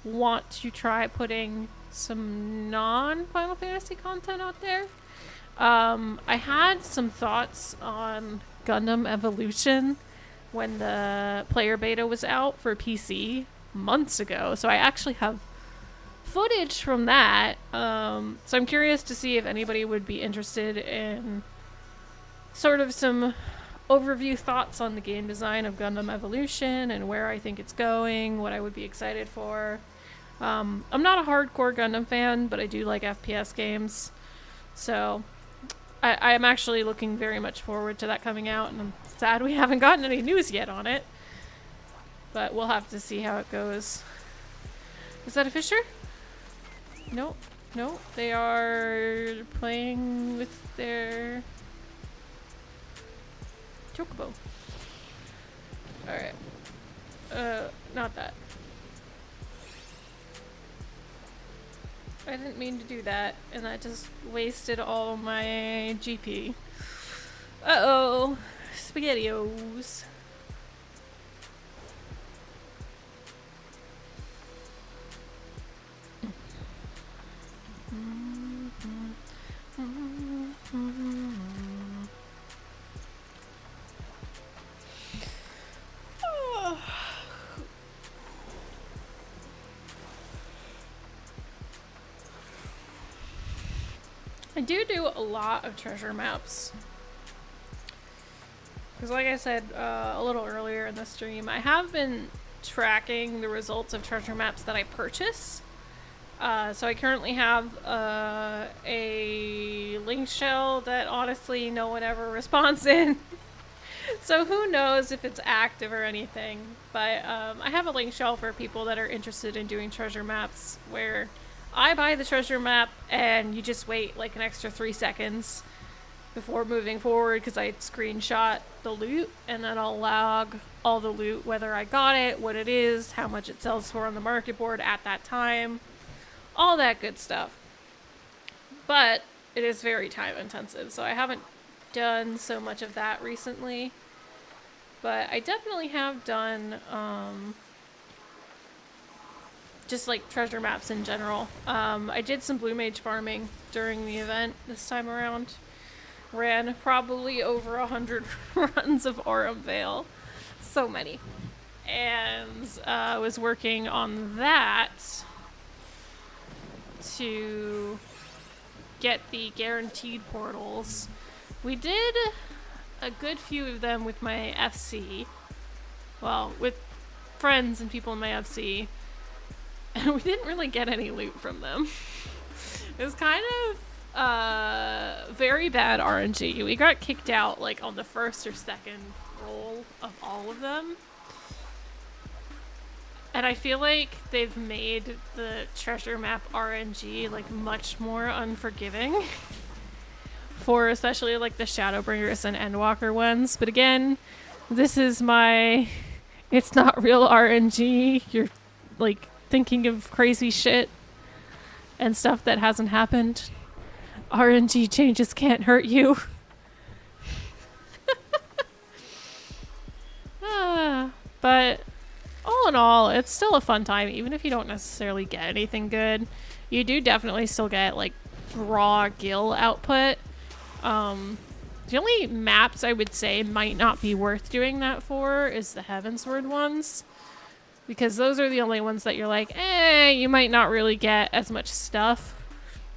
want to try putting some non-Final Fantasy content out there. I had some thoughts on Gundam Evolution when the player beta was out for PC months ago. So I actually have footage from that. So I'm curious to see if anybody would be interested in sort of some overview thoughts on the game design of Gundam Evolution and where I think it's going, what I would be excited for. I'm not a hardcore Gundam fan, but I do like FPS games. So I am actually looking very much forward to that coming out, and I'm sad we haven't gotten any news yet on it. But we'll have to see how it goes. Is that a fisher? Nope. Nope. They are playing with their chocobo. Alright. Not that. I didn't mean to do that, and that just wasted all my GP. Uh-oh. SpaghettiOs. I do a lot of treasure maps. Because like I said a little earlier in the stream, I have been tracking the results of treasure maps that I purchase. So I currently have a link shell that honestly no one ever responds in. So who knows if it's active or anything. But I have a link shell for people that are interested in doing treasure maps where I buy the treasure map and you just wait like an extra 3 seconds before moving forward because I screenshot the loot and then I'll log all the loot, whether I got it, what it is, how much it sells for on the market board at that time, all that good stuff. But it is very time intensive, so I haven't done so much of that recently. But I definitely have done just like treasure maps in general. I did some blue mage farming during the event this time around. Ran probably over 100 runs of Aurum Vale. So many. And I was working on that to get the guaranteed portals. We did a good few of them with my FC. Well, with friends and people in my FC. And we didn't really get any loot from them. It was kind of very bad RNG. We got kicked out like on the first or second roll of all of them. And I feel like they've made the treasure map RNG like much more unforgiving for especially like the Shadowbringers and Endwalker ones. But again, this is my, it's not real RNG. You're like thinking of crazy shit and stuff that hasn't happened. RNG changes can't hurt you. But all in all, it's still a fun time, even if you don't necessarily get anything good. You do definitely still get like raw gil output. The only maps I would say might not be worth doing that for is the Heavensward ones. Because those are the only ones that you're like, you might not really get as much stuff.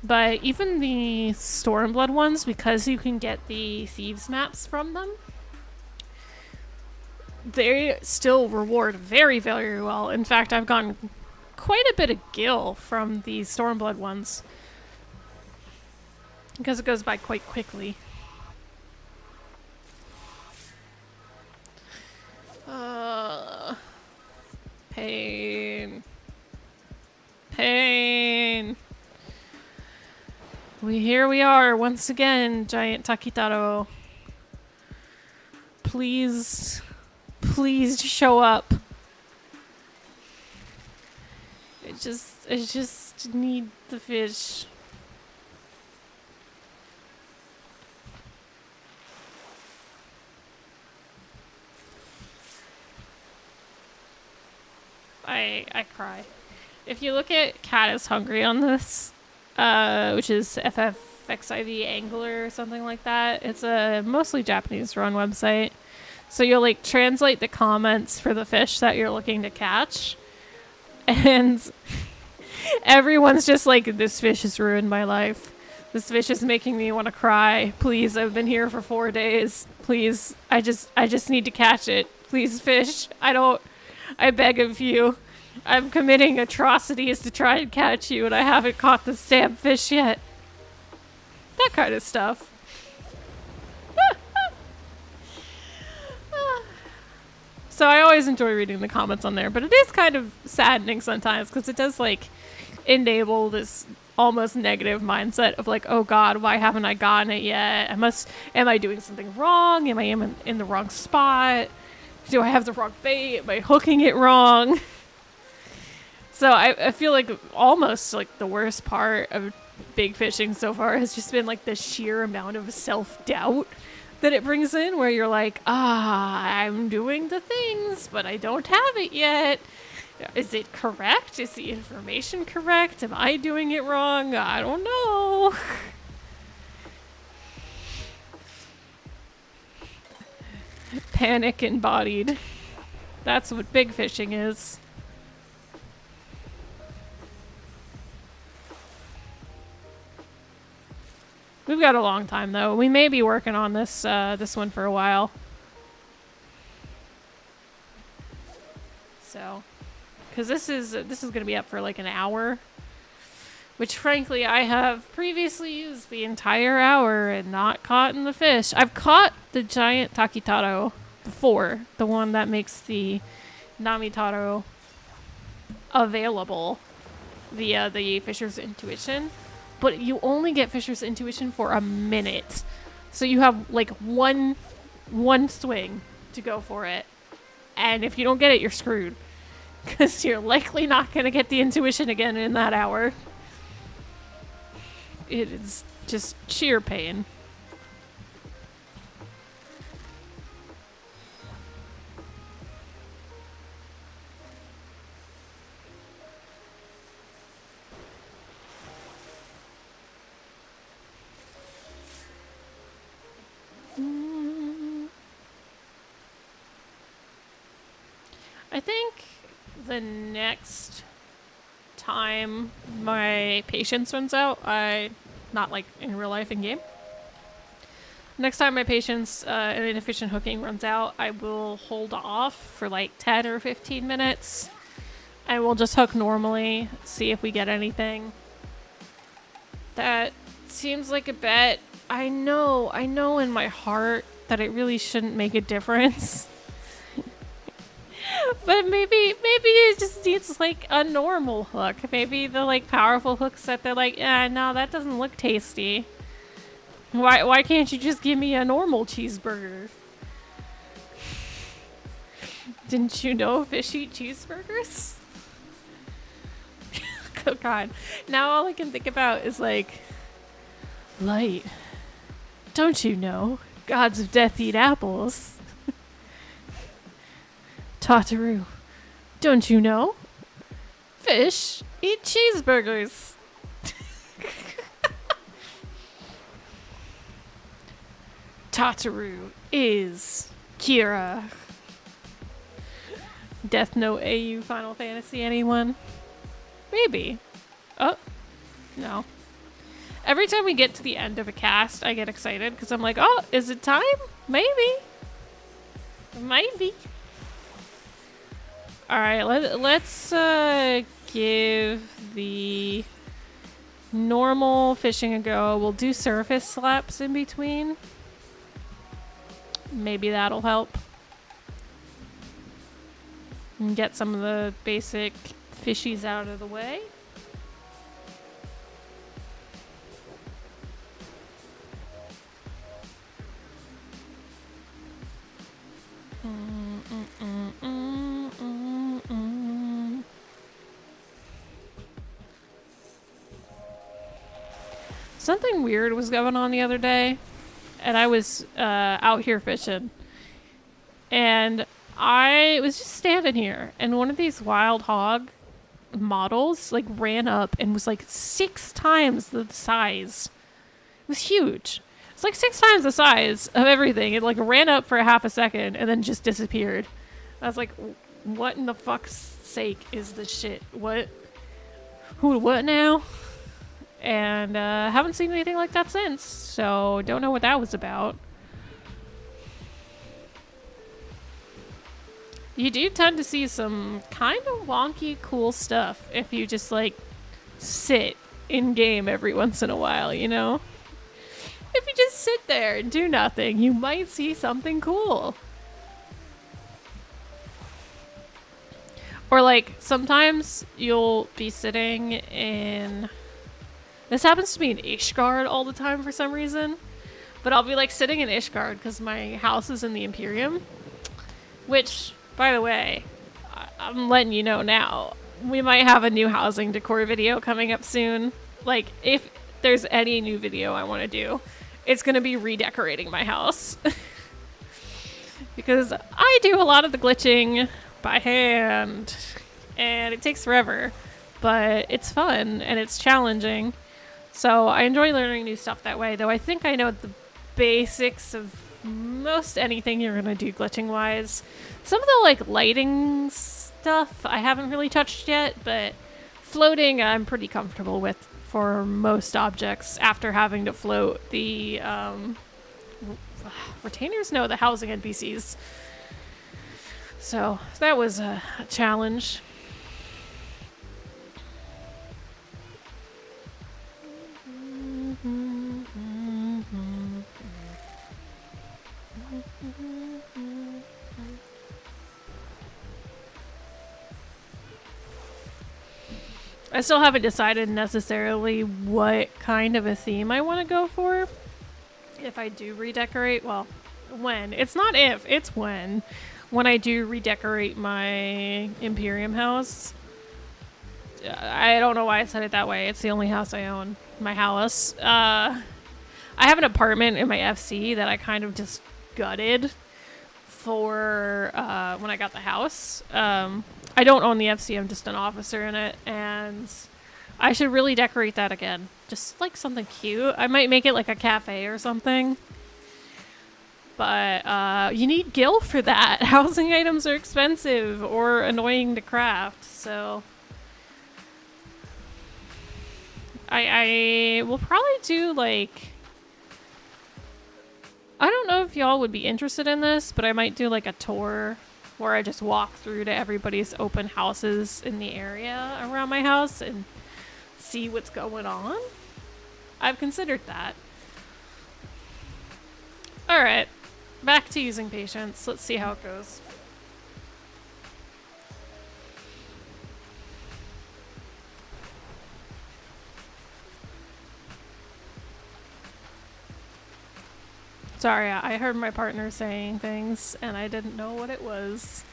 But even the Stormblood ones, because you can get the Thieves maps from them, they still reward very, very well. In fact, I've gotten quite a bit of gil from the Stormblood ones. Because it goes by quite quickly. Pain. Pain. Here we are once again, Giant Takitaro. Please show up. I just need the fish. I cry. If you look at Cat is Hungry on this, which is FF14 Angler or something like that, it's a mostly Japanese run website. So you'll like translate the comments for the fish that you're looking to catch. And everyone's just like, this fish has ruined my life. This fish is making me want to cry. Please, I've been here for 4 days. Please, I just need to catch it. Please, fish. I beg of you. I'm committing atrocities to try and catch you, and I haven't caught the damn fish yet. That kind of stuff. So I always enjoy reading the comments on there, but it is kind of saddening sometimes because it does like enable this almost negative mindset of like, oh God, why haven't I gotten it yet? Am I doing something wrong? Am I in the wrong spot? Do I have the wrong bait? Am I hooking it wrong? So I feel like almost like the worst part of big fishing so far has just been like the sheer amount of self-doubt that it brings in, where you're like, I'm doing the things, but I don't have it yet. Is it correct? Is the information correct? Am I doing it wrong? I don't know. Panic embodied. That's what big fishing is. We've got a long time though. We may be working on this one for a while. So, because this is going to be up for like an hour, which frankly I have previously used the entire hour and not caught in the fish. I've caught the giant takitaro before, the one that makes the namitaro available via the Fisher's Intuition. But you only get Fisher's Intuition for a minute. So you have like one swing to go for it. And if you don't get it, you're screwed. Because you're likely not going to get the intuition again in that hour. It is just sheer pain. I think the next time my patience runs out, not like in real life in game. Next time my patience and inefficient hooking runs out, I will hold off for like 10 or 15 minutes. And we'll just hook normally, see if we get anything. That seems like a bet. I know in my heart that it really shouldn't make a difference. But maybe it just needs like a normal hook. Maybe the like powerful hooks that they're like, no, that doesn't look tasty. Why can't you just give me a normal cheeseburger? Didn't you know fish eat cheeseburgers? Oh God. Now all I can think about is like, Light, don't you know gods of death eat apples? Tataru, don't you know? Fish eat cheeseburgers. Tataru is Kira. Death Note AU Final Fantasy, anyone? Maybe. Oh, no. Every time we get to the end of a cast, I get excited because I'm like, oh, is it time? Maybe. Maybe. Alright, let's give the normal fishing a go. We'll do surface slaps in between. Maybe that'll help. And get some of the basic fishies out of the way. Something weird was going on the other day, and I was out here fishing, and I was just standing here, and one of these wild hog models like ran up and was like 6 times the size. It was huge. It's like 6 times the size of everything. It like ran up for a half a second and then just disappeared. I was like, what in the fuck's sake is this shit? What? Who? What now? And haven't seen anything like that since. So don't know what that was about. You do tend to see some kind of wonky, cool stuff if you just like sit in game every once in a while, you know? If you just sit there and do nothing, you might see something cool. Or like sometimes you'll be sitting in... This happens to me in Ishgard all the time for some reason. But I'll be like sitting in Ishgard because my house is in the Imperium. Which, by the way, I'm letting you know now. We might have a new housing decor video coming up soon. Like, if there's any new video I want to do, it's going to be redecorating my house. Because I do a lot of the glitching by hand. And it takes forever. But it's fun and it's challenging. So I enjoy learning new stuff that way. Though I think I know the basics of most anything you're going to do glitching-wise. Some of the like lighting stuff I haven't really touched yet. But floating I'm pretty comfortable with for most objects after having to float the retainers? No, the housing NPCs. So that was a challenge. I still haven't decided necessarily what kind of a theme I want to go for. If I do redecorate, well, when. It's not if, it's when. When I do redecorate my Imperium house. I don't know why I said it that way. It's the only house I own. My house. I have an apartment in my FC that I kind of just gutted for when I got the house. I don't own the FC, I'm just an officer in it, and I should really decorate that again. Just like something cute. I might make it like a cafe or something. But you need gil for that. Housing items are expensive or annoying to craft, so I will probably do like... I don't know if y'all would be interested in this, but I might do like a tour where I just walk through to everybody's open houses in the area around my house and see what's going on. I've considered that. Alright, back to using patience. Let's see how it goes. Sorry, I heard my partner saying things and I didn't know what it was.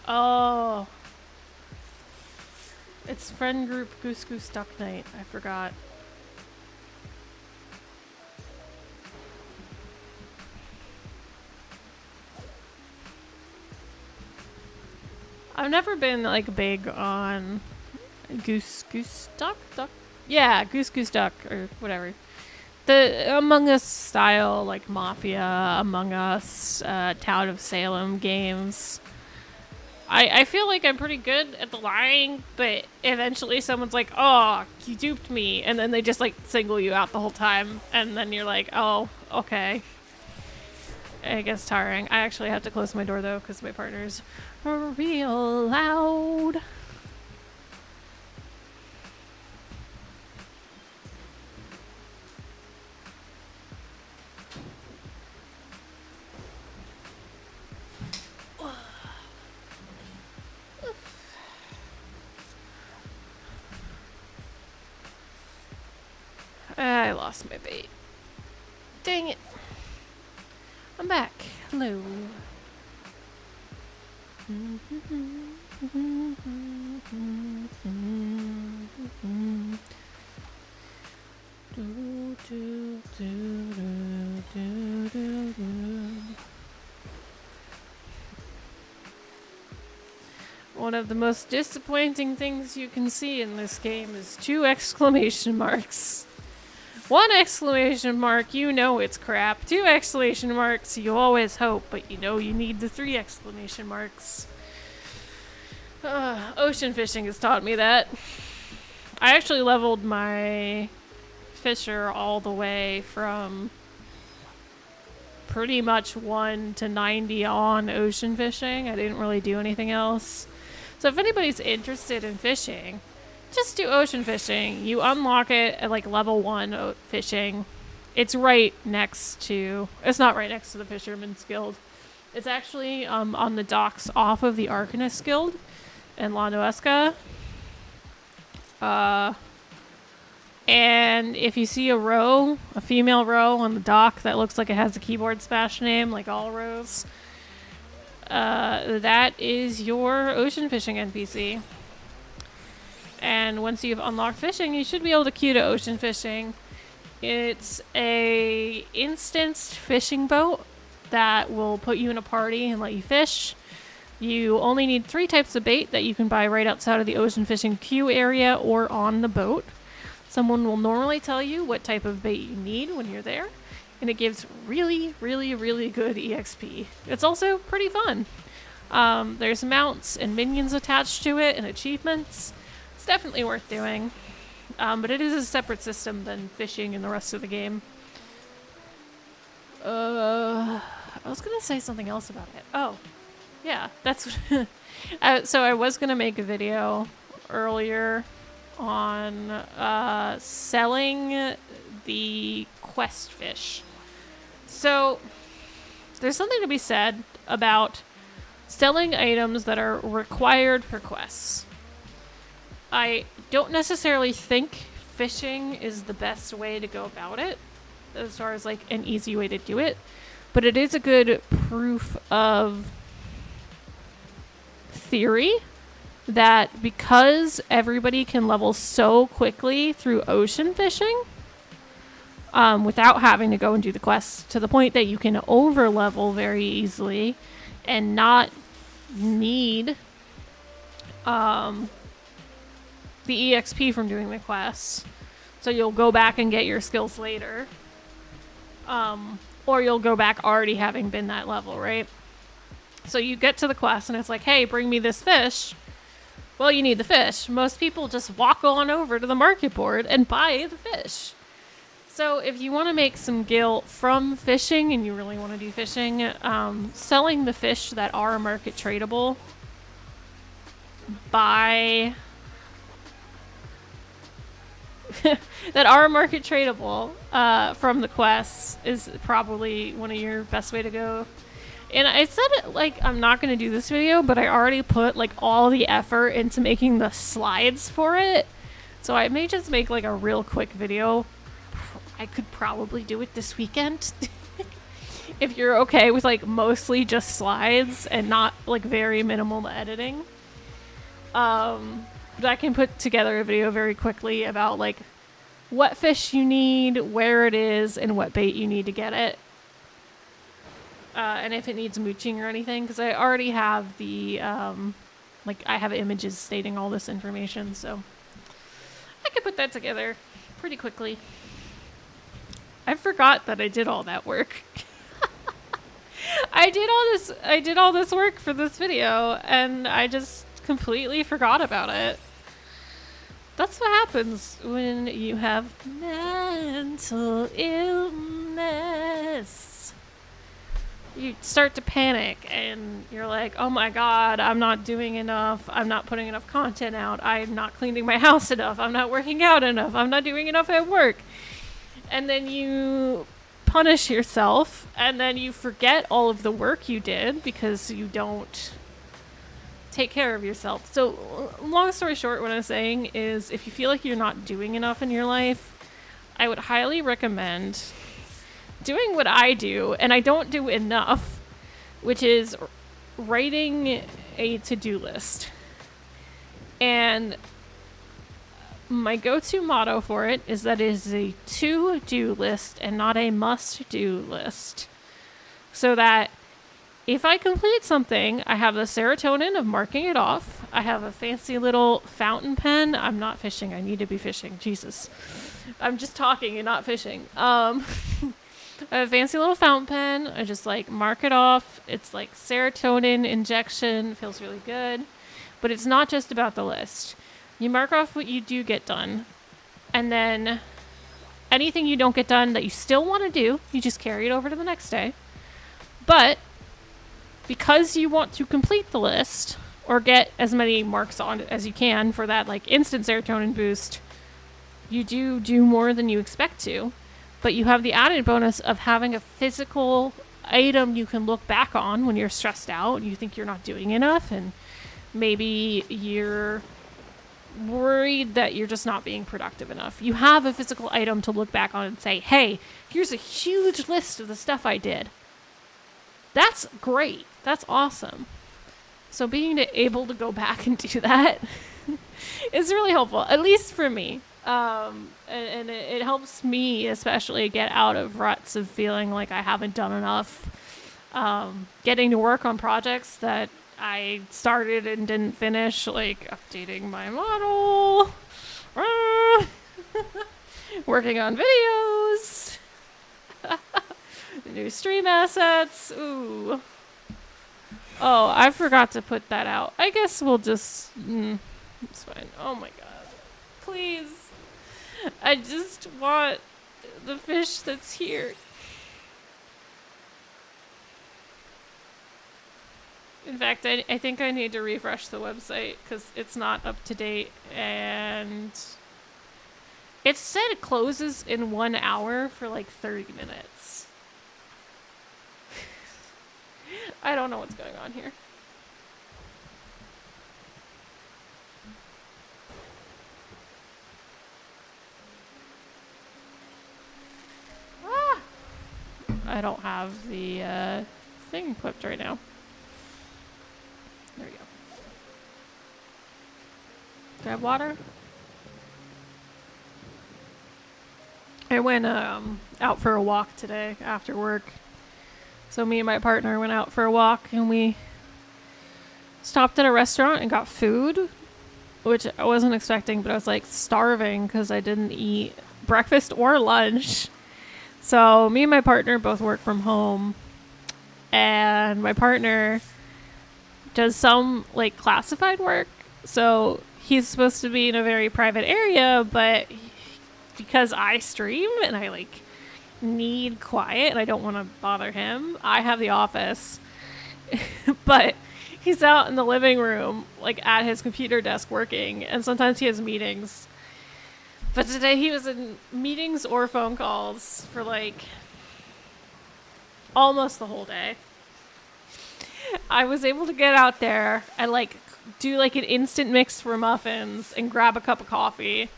Oh. It's friend group Goose Goose Duck Night. I forgot. I've never been like big on Goose Duck? Yeah, Goose Duck or whatever. The Among Us style, like Mafia, Among Us, Town of Salem games. I feel like I'm pretty good at the lying, but eventually someone's like, oh, you duped me. And then they just like single you out the whole time. And then you're like, oh, okay. It gets tiring. I actually have to close my door though because my partner's real loud. I lost my bait. Dang it. I'm back. Hello. one of the most disappointing things you can see in this game is 2 exclamation marks. 1 exclamation mark, you know it's crap. 2 exclamation marks, you always hope, but you know you need the 3 exclamation marks. Ocean fishing has taught me that. I actually leveled my fisher all the way from pretty much 1 to 90 on ocean fishing. I didn't really do anything else. So if anybody's interested in fishing, just do ocean fishing. You unlock it at like level 1 fishing. It's right next to... It's not right next to the Fisherman's Guild. It's actually on the docks off of the Arcanist Guild in La Nuesca. And if you see a female row on the dock that looks like it has a keyboard smash name, like all rows, that is your ocean fishing NPC. And once you've unlocked fishing, you should be able to queue to ocean fishing. It's a instanced fishing boat that will put you in a party and let you fish. You only need 3 types of bait that you can buy right outside of the ocean fishing queue area or on the boat. Someone will normally tell you what type of bait you need when you're there, and it gives really, really, really good EXP. It's also pretty fun. There's mounts and minions attached to it and achievements. It's definitely worth doing, but it is a separate system than fishing in the rest of the game. I was going to say something else about it. Oh, yeah, that's... so I was going to make a video earlier on selling the quest fish. So there's something to be said about selling items that are required for quests. I don't necessarily think fishing is the best way to go about it, as far as like an easy way to do it, but it is a good proof of theory that because everybody can level so quickly through ocean fishing, without having to go and do the quests, to the point that you can over level very easily and not need the EXP from doing the quests. So you'll go back and get your skills later, or you'll go back already having been that level, right? So you get to the quest and it's like, hey, bring me this fish. Well, you need the fish. Most people just walk on over to the market board and buy the fish. So if you want to make some gil from fishing and you really want to do fishing, selling the fish that are market tradable that are market tradable from the quests is probably one of your best way to go. And I said it like I'm not going to do this video, but I already put like all the effort into making the slides for it. So I may just make like a real quick video. I could probably do it this weekend. If you're okay with like mostly just slides and not like very minimal editing. But I can put together a video very quickly about like what fish you need, where it is, and what bait you need to get it. And if it needs mooching or anything, because I already have the, I have images stating all this information, so I could put that together pretty quickly. I forgot that I did all that work. I did all this work for this video, and I just completely forgot about it. That's what happens when you have mental illness. You start to panic and you're like, oh my god, I'm not doing enough. I'm not putting enough content out. I'm not cleaning my house enough. I'm not working out enough. I'm not doing enough at work. And then you punish yourself and then you forget all of the work you did because you don't take care of yourself. So long story short, what I'm saying is if you feel like you're not doing enough in your life, I would highly recommend doing what I do, and I don't do enough, which is writing a to-do list. And my go-to motto for it is that it is a to-do list and not a must-do list. So that if I complete something, I have the serotonin of marking it off, I have a fancy little fountain pen. I'm not fishing. I need to be fishing. Jesus. I'm just talking and not fishing. I have a fancy little fountain pen. I just like mark it off. It's like serotonin injection. Feels really good. But it's not just about the list. You mark off what you do get done. And then anything you don't get done that you still want to do, you just carry it over to the next day. But because you want to complete the list or get as many marks on it as you can for that like instant serotonin boost, you do more than you expect to. But you have the added bonus of having a physical item you can look back on when you're stressed out and you think you're not doing enough, and maybe you're worried that you're just not being productive enough. You have a physical item to look back on and say, hey, here's a huge list of the stuff I did. That's great. That's awesome. So being able to go back and do that is really helpful, at least for me. And it helps me especially get out of ruts of feeling like I haven't done enough. Getting to work on projects that I started and didn't finish, like updating my model, working on videos, new stream assets. Ooh. Oh, I forgot to put that out. I guess we'll just, it's fine. Oh my god. Please. I just want the fish that's here. In fact, I think I need to refresh the website because it's not up to date, and it said it closes in 1 hour for like 30 minutes. I don't know what's going on here. Ah! I don't have the thing equipped right now. There we go. Do I have water? I went out for a walk today after work. So me and my partner went out for a walk and we stopped at a restaurant and got food, which I wasn't expecting, but I was like starving because I didn't eat breakfast or lunch. So me and my partner both work from home, and my partner does some like classified work. So he's supposed to be in a very private area, but because I stream and I like need quiet and I don't want to bother him, I have the office. But he's out in the living room, like at his computer desk working, and sometimes he has meetings. But today he was in meetings or phone calls for like almost the whole day. I was able to get out there and like do like an instant mix for muffins and grab a cup of coffee.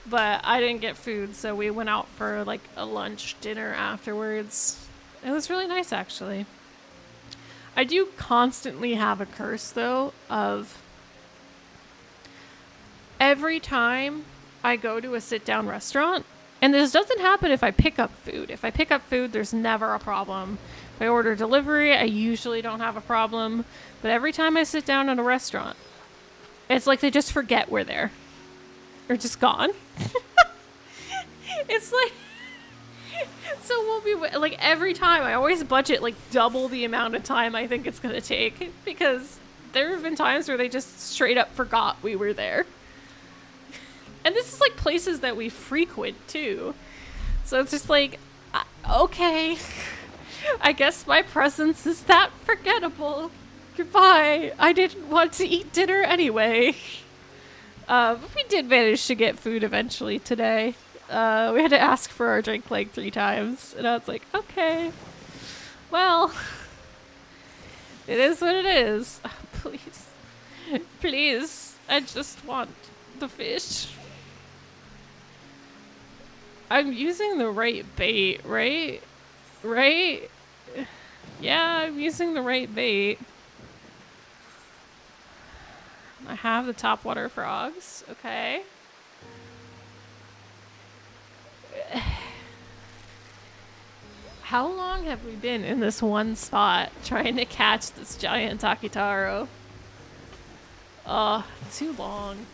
But I didn't get food, so we went out for like a lunch dinner afterwards. It was really nice, actually. I do constantly have a curse, though, of every time I go to a sit-down restaurant, and this doesn't happen if I pick up food. If I pick up food, there's never a problem. If I order delivery, I usually don't have a problem. But every time I sit down at a restaurant, it's like they just forget we're there. Or just gone. It's like, so we'll be like every time I always budget like double the amount of time I think it's going to take, because there have been times where they just straight up forgot we were there. And this is like places that we frequent too. So it's just like, okay, I guess my presence is that forgettable. Goodbye. I didn't want to eat dinner anyway. But we did manage to get food eventually today. We had to ask for our drink like 3 times. And I was like, okay, well, it is what it is. Please, please, I just want the fish. I'm using the right bait, right? Right? Yeah, I'm using the right bait. I have the topwater frogs. Okay. How long have we been in this one spot trying to catch this giant Takitaro? Too long.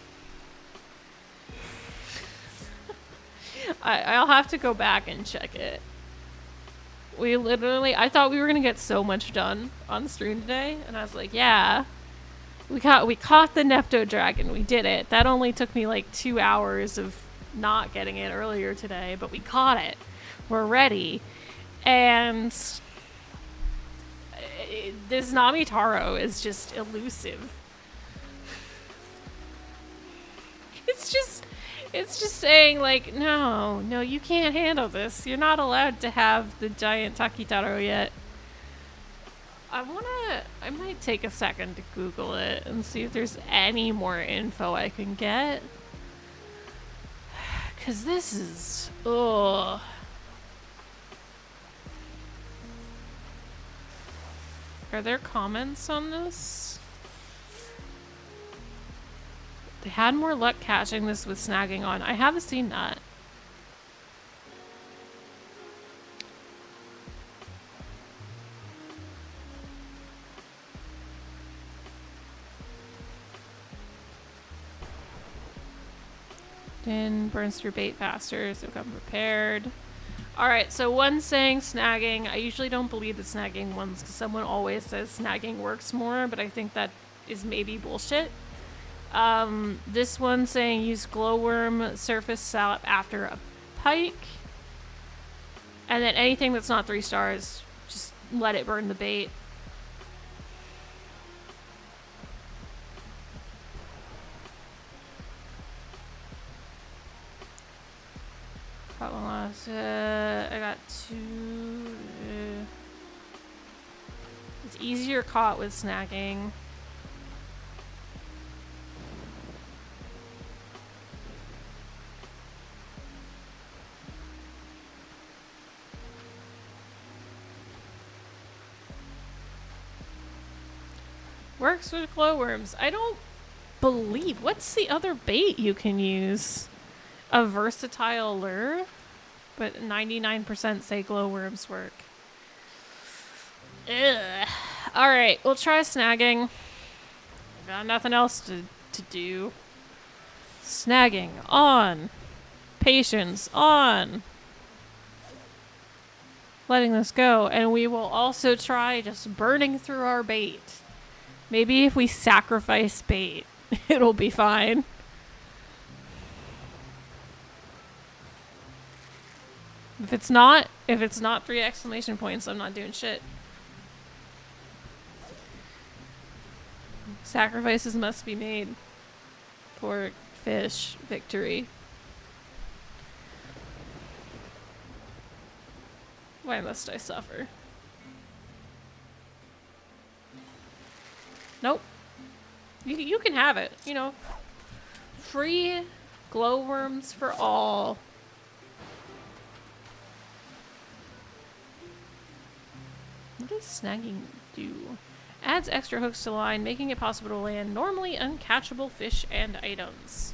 I'll have to go back and check it. I thought we were gonna get so much done on stream today, and I was like, yeah. We caught the Nepto Dragon. We did it. That only took me like 2 hours of not getting it earlier today, but we caught it. We're ready. And this Nami Taro is just elusive. It's just saying like, no, you can't handle this. You're not allowed to have the giant Takitaro yet. I might take a second to Google it and see if there's any more info I can get. 'Cause this is, ugh. Are there comments on this? They had more luck catching this with snagging on. I haven't seen that. Burns through bait faster, so come prepared. Alright, so one's saying snagging. I usually don't believe the snagging ones because someone always says snagging works more, but I think that is maybe bullshit. This one's saying use glowworm surface sap after a pike. And then anything that's not 3 stars, just let it burn the bait. I got 2. It's easier caught with snagging. Works with glowworms. I don't believe. What's the other bait you can use? A versatile lure? But 99% say glowworms work. Ugh. Alright, we'll try snagging. Got nothing else to do. Snagging on. Patience on. Letting this go. And we will also try just burning through our bait. Maybe if we sacrifice bait, it'll be fine. If it's not 3 exclamation points, I'm not doing shit. Sacrifices must be made for fish victory. Why must I suffer? Nope. You can have it, you know. Free glowworms for all. What does snagging do? Adds extra hooks to the line, making it possible to land normally uncatchable fish and items.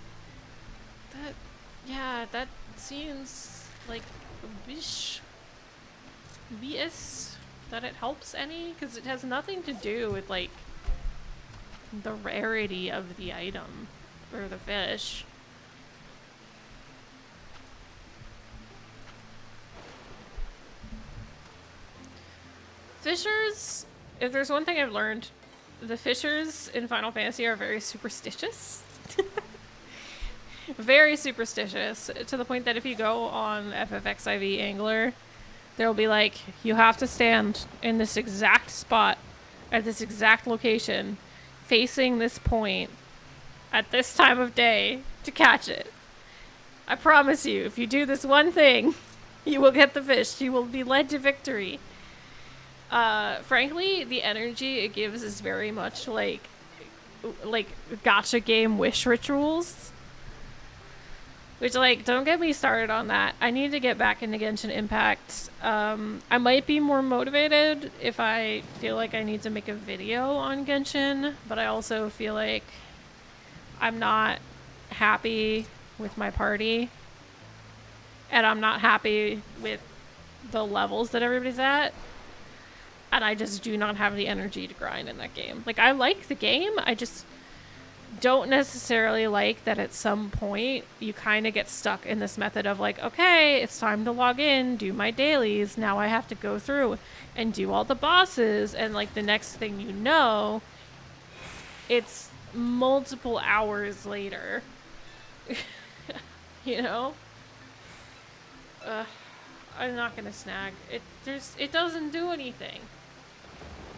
That seems like bish. BS that it helps any, because it has nothing to do with like the rarity of the item or the fish. Fishers, if there's one thing I've learned, the fishers in Final Fantasy are very superstitious. Very superstitious, to the point that if you go on FF14 Angler, there'll be like, you have to stand in this exact spot, at this exact location, facing this point, at this time of day, to catch it. I promise you, if you do this one thing, you will get the fish. You will be led to victory. Frankly, the energy it gives is very much like gacha game wish rituals. Which, like, don't get me started on that. I need to get back into Genshin Impact. I might be more motivated if I feel like I need to make a video on Genshin, but I also feel like I'm not happy with my party. And I'm not happy with the levels that everybody's at. And I just do not have the energy to grind in that game. Like, I like the game, don't necessarily like that at some point you kind of get stuck in this method of like, okay, it's time to log in, do my dailies. Now I have to go through and do all the bosses. And like the next thing you know, it's multiple hours later. You know? I'm not gonna snag. It doesn't do anything.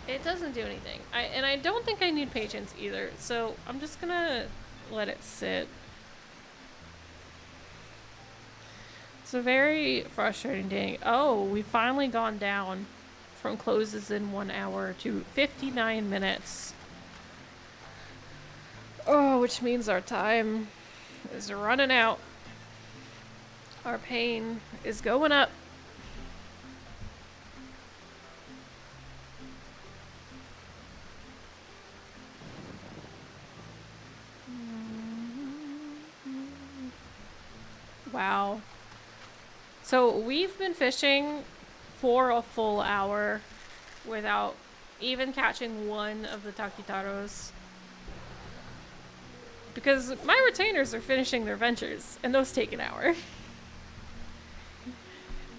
It doesn't do anything. And I don't think I need patience either, so I'm just gonna let it sit. It's a very frustrating day. Oh, we've finally gone down from closes in 1 hour to 59 minutes. Oh, which means our time is running out. Our pain is going up. Wow. So we've been fishing for a full hour without even catching one of the takitaros. Because my retainers are finishing their ventures, and those take an hour.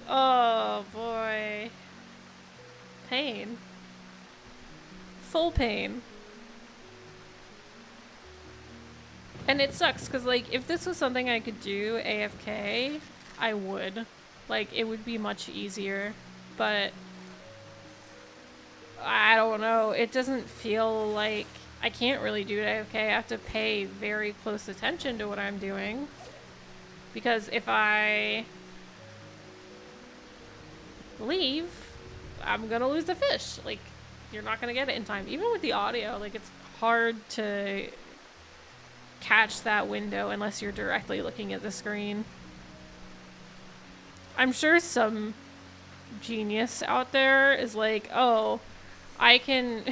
Oh boy. Pain. Full pain. And it sucks, because, like, if this was something I could do AFK, I would. Like, it would be much easier. But I don't know. It doesn't feel like I can't really do it AFK. I have to pay very close attention to what I'm doing. Because if I leave, I'm gonna lose the fish. Like, you're not gonna get it in time. Even with the audio, like, it's hard to catch that window unless you're directly looking at the screen. I'm sure some genius out there is like, oh, I can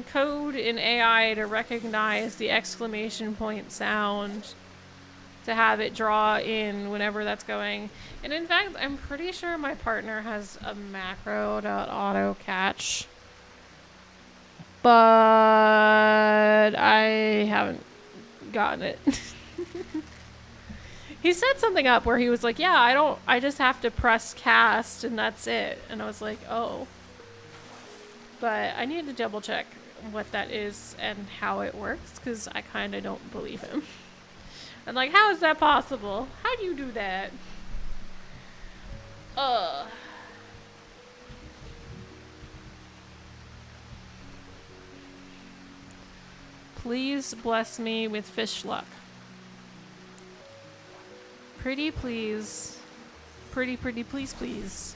code in AI to recognize the exclamation point sound to have it draw in whenever that's going. And in fact, I'm pretty sure my partner has a macro.auto catch. But I haven't gotten it. He set something up where he was like, yeah, I just have to press cast and that's it. And I was like, oh. But I need to double check what that is and how it works, because I kind of don't believe him. I'm like, how is that possible? How do you do that? Please bless me with fish luck. Pretty please. Pretty please please.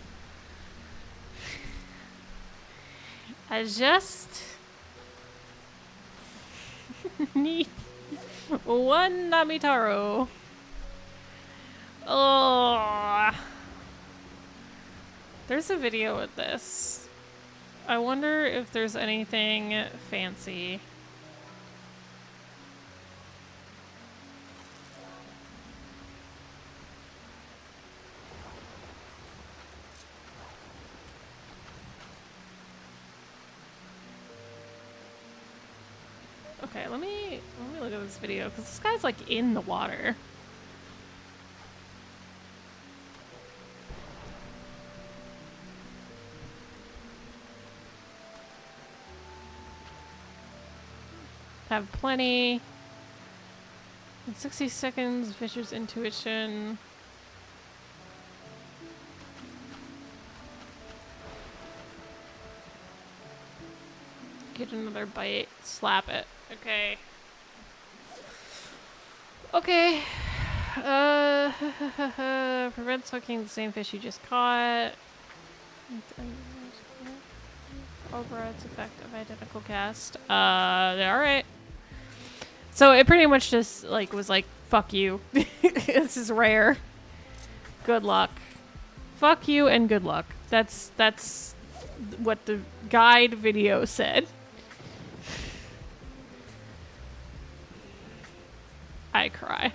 I just need one Namitaro. Oh. There's a video with this. I wonder if there's anything fancy. Okay, let me look at this video, because this guy's like in the water. Have plenty. In 60 seconds, Fisher's intuition. Get another bite. Slap it. Okay. Okay. Prevents hooking the same fish you just caught. Overrides effect of identical cast. Alright. So it pretty much just like was like, fuck you. This is rare. Good luck. Fuck you and good luck. That's what the guide video said. I cry.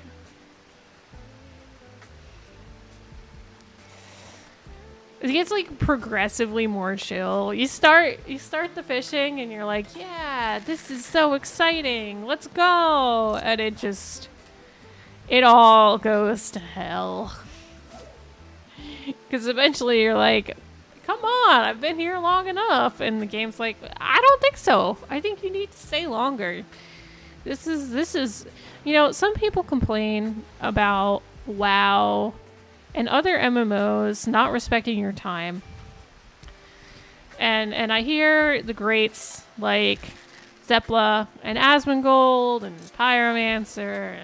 It gets like progressively more chill. You start the fishing and you're like, yeah, this is so exciting. Let's go. And it all goes to hell. Because eventually you're like, come on, I've been here long enough. And the game's like, I don't think so. I think you need to stay longer. This is, you know, some people complain about WoW and other MMOs not respecting your time. And I hear the greats like Zepla and Asmongold and Pyromancer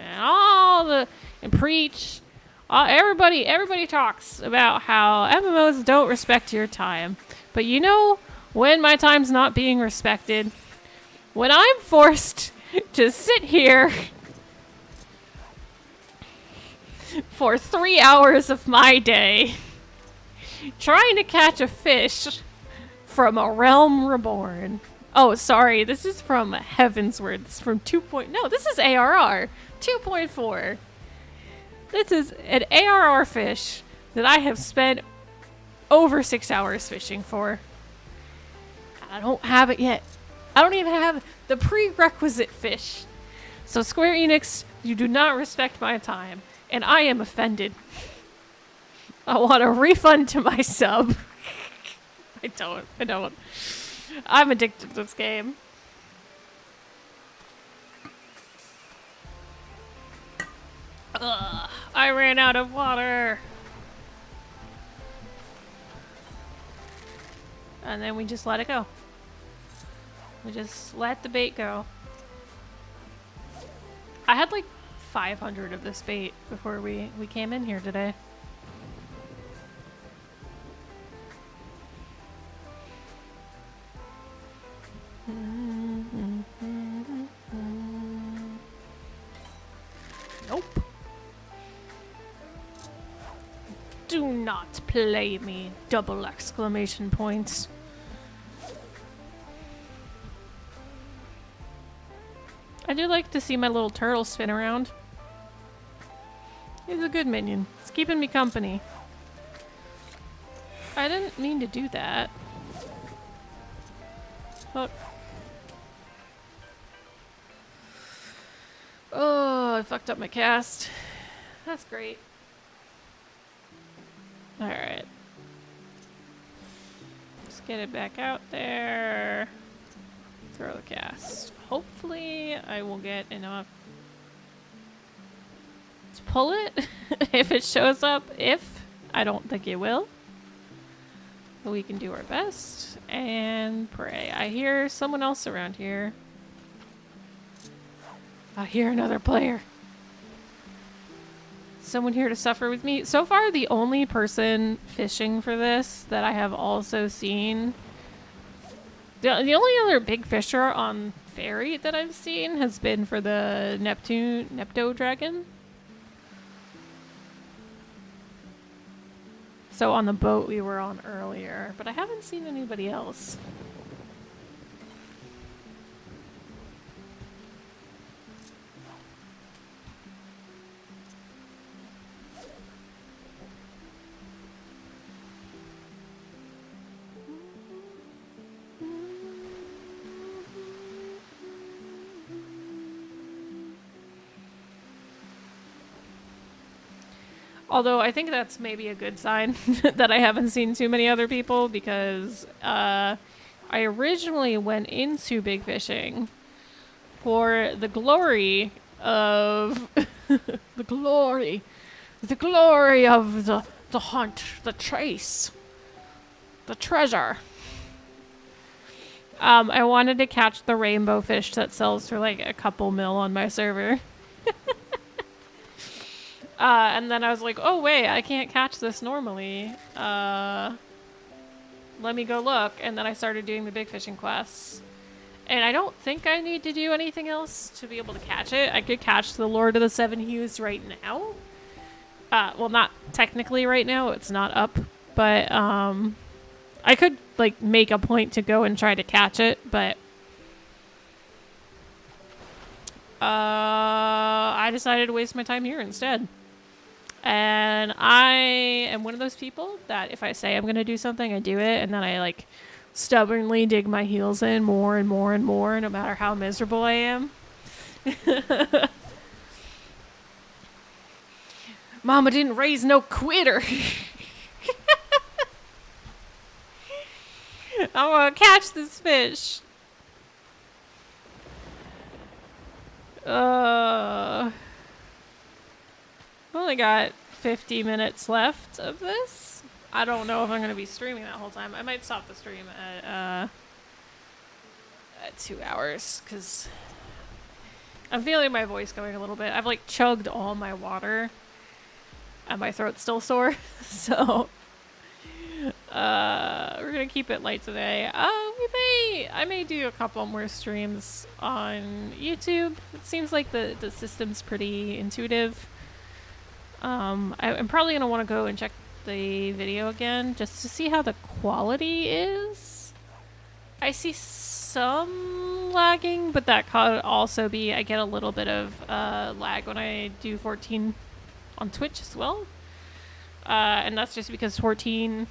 and Preach. Everybody talks about how MMOs don't respect your time. But you know when my time's not being respected? When I'm forced to sit here for 3 hours of my day trying to catch a fish from a realm reborn. Oh, sorry, this is from Heavensward. This is from No, this is ARR 2.4. This is an ARR fish that I have spent over 6 hours fishing for. I don't have it yet. I don't even have the prerequisite fish. So Square Enix, you do not respect my time. And I am offended. I want a refund to my sub. I don't. I'm addicted to this game. Ugh, I ran out of water. And then we just let it go. We just let the bait go. I had like 500 of this bait before we came in here today. Nope. Do not play me! Double exclamation points. I do like to see my little turtle spin around. He's a good minion. It's keeping me company. I didn't mean to do that. But... oh, I fucked up my cast. That's great. Alright. Let's get it back out there. Throw the cast. Hopefully I will get enough to pull it if it shows up. If I don't think it will. But we can do our best and pray. I hear someone else around here. I hear another player. Someone here to suffer with me. So far, the only person fishing for this that I have also seen. The only other big fisher on ferry that I've seen has been for the Nepto dragon. So on the boat we were on earlier, but I haven't seen anybody else. Although I think that's maybe a good sign that I haven't seen too many other people, because I originally went into big fishing for the glory of the glory of the hunt, the chase, the treasure. I wanted to catch the rainbow fish that sells for like a couple mil on my server. And then I was like, oh wait, I can't catch this normally. Let me go look. And then I started doing the big fishing quests. And I don't think I need to do anything else to be able to catch it. I could catch the Lord of the Seven Hues right now. Well, not technically right now. It's not up. But I could like make a point to go and try to catch it. But I decided to waste my time here instead. And I am one of those people that if I say I'm going to do something, I do it. And then I like stubbornly dig my heels in more and more and more, no matter how miserable I am. Mama didn't raise no quitter. I'm going to catch this fish. I've only got 50 minutes left of this. I don't know if I'm going to be streaming that whole time. I might stop the stream at 2 hours because I'm feeling my voice going a little bit. I've like chugged all my water and my throat's still sore. So we're going to keep it light today. I may do a couple more streams on YouTube. It seems like the system's pretty intuitive. I'm probably going to want to go and check the video again just to see how the quality is. I see some lagging, but that could also be I get a little bit of lag when I do 14 on Twitch as well. And that's just because 14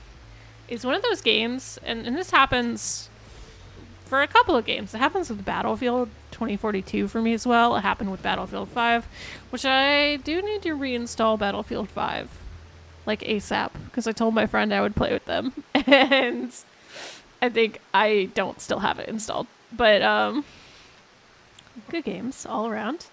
is one of those games, and this happens for a couple of games. It happens with Battlefield 2042 for me as well. It happened with Battlefield 5, which I do need to reinstall Battlefield 5, like ASAP, because I told my friend I would play with them, and I think I don't still have it installed. But, good games all around.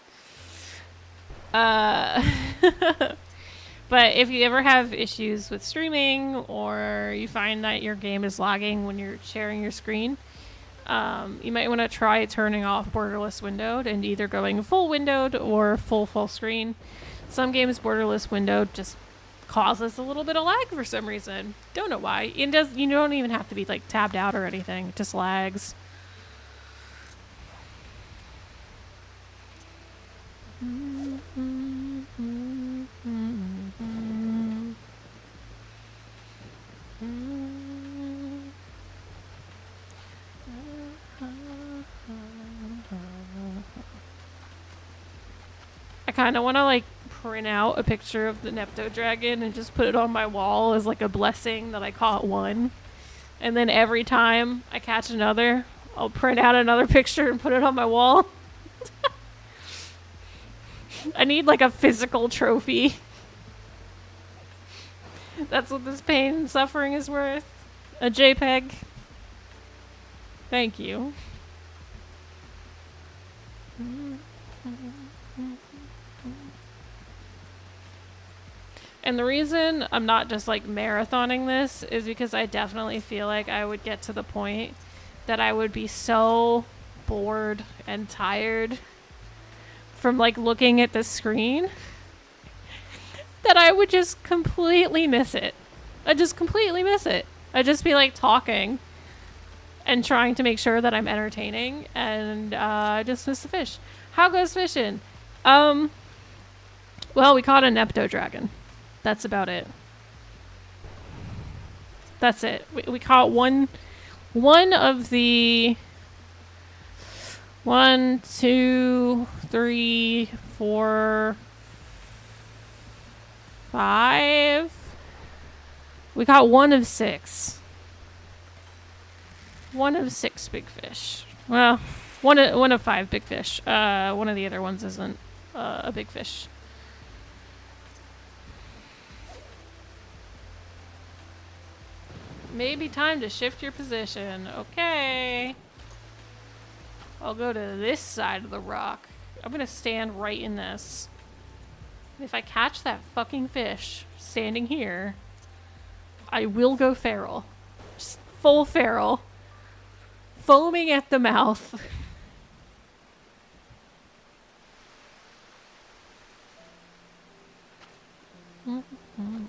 But if you ever have issues with streaming, or you find that your game is lagging when you're sharing your screen, you might want to try turning off borderless windowed and either going full windowed or full screen. Some games borderless windowed just causes a little bit of lag for some reason. Don't know why. You don't even have to be like tabbed out or anything. It just lags. I kind of want to like print out a picture of the Nepto dragon and just put it on my wall as like a blessing that I caught one. And then every time I catch another, I'll print out another picture and put it on my wall. I need like a physical trophy. That's what this pain and suffering is worth. A JPEG. Thank you. And the reason I'm not just like marathoning this is because I definitely feel like I would get to the point that I would be so bored and tired from like looking at the screen that I would just completely miss it. I'd just completely miss it. I'd just be like talking and trying to make sure that I'm entertaining, and I just miss the fish. How goes fishing? Well, we caught a Nepto dragon. That's about it. That's it. We caught one of the 1, 2, 3, 4, 5. We caught one of 6. One of 6 big fish. Well, one of 5 big fish. One of the other ones isn't a big fish. Maybe time to shift your position. Okay. I'll go to this side of the rock. I'm gonna stand right in this. If I catch that fucking fish standing here, I will go feral. Just full feral. Foaming at the mouth. Mm-hmm.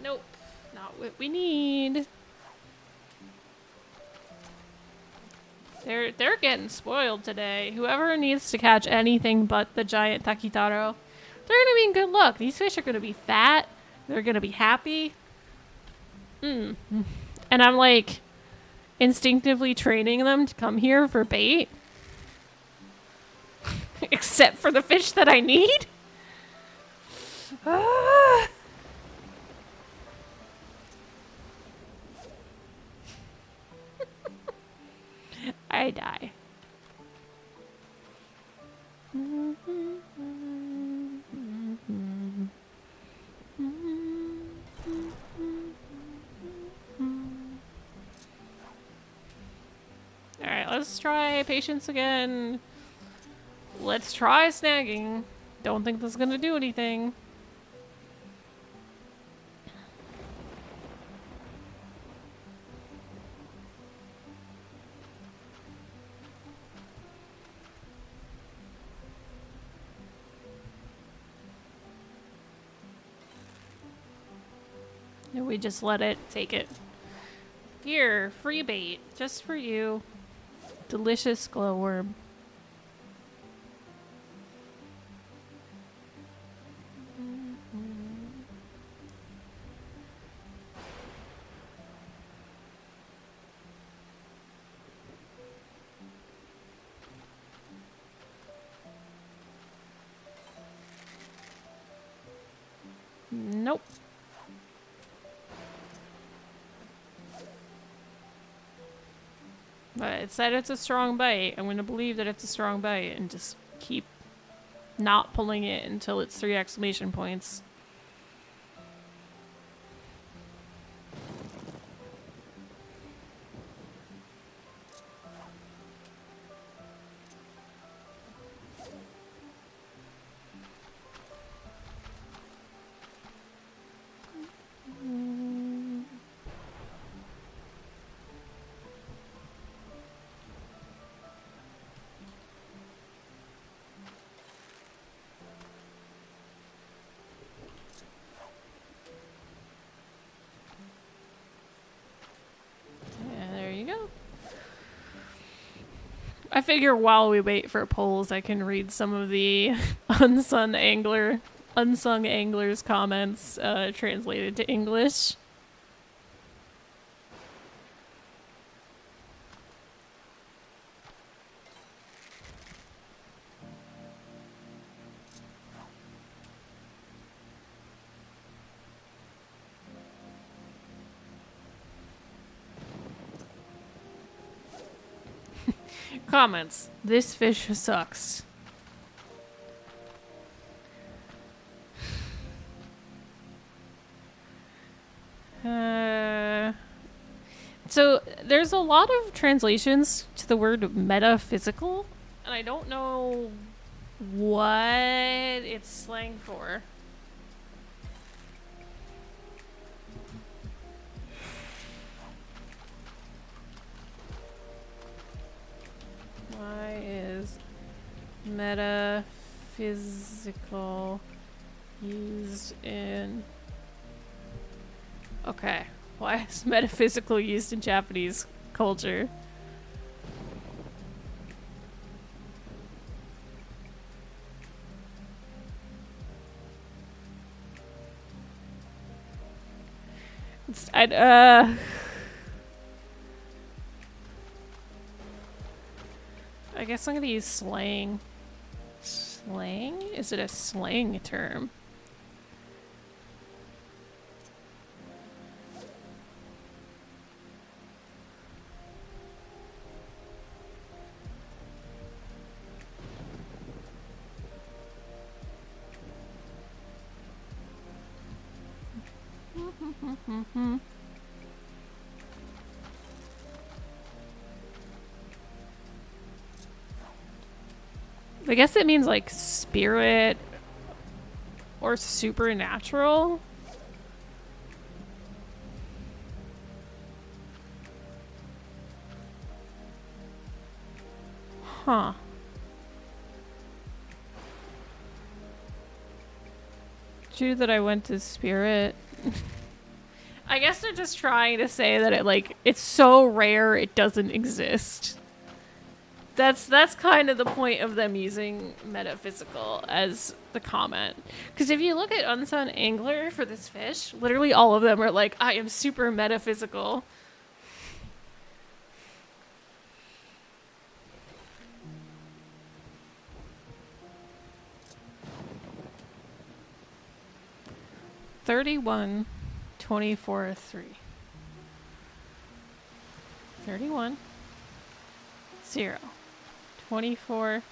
Nope, not what we need. They're getting spoiled today. Whoever needs to catch anything but the giant Takitaro, they're gonna be in good luck. These fish are gonna be fat. They're gonna be happy. And I'm like instinctively training them to come here for bait. except for the fish that I need? Ah. I die. Alright, let's try patience again. Let's try snagging. Don't think this is gonna do anything. And we just let it take it. Here, free bait, just for you. Delicious glowworm. Nope. But it said it's a strong bite. I'm gonna believe that it's a strong bite and just keep not pulling it until it's 3 exclamation points. I figure while we wait for polls, I can read some of the unsung anglers' comments translated to English. Comments. This fish sucks. So there's a lot of translations to the word metaphysical, and I don't know what it's slang for. Why is metaphysical used in... Okay. Why is metaphysical used in Japanese culture? I guess I'm gonna use slang. Slang? Is it a slang term? I guess it means like spirit or supernatural. Huh. True that I went to spirit. I guess they're just trying to say that it's so rare it doesn't exist. That's kind of the point of them using metaphysical as the comment. Because if you look at Unsung Angler for this fish, literally all of them are like, I am super metaphysical. 31, 24, 3. 31, 0, 24.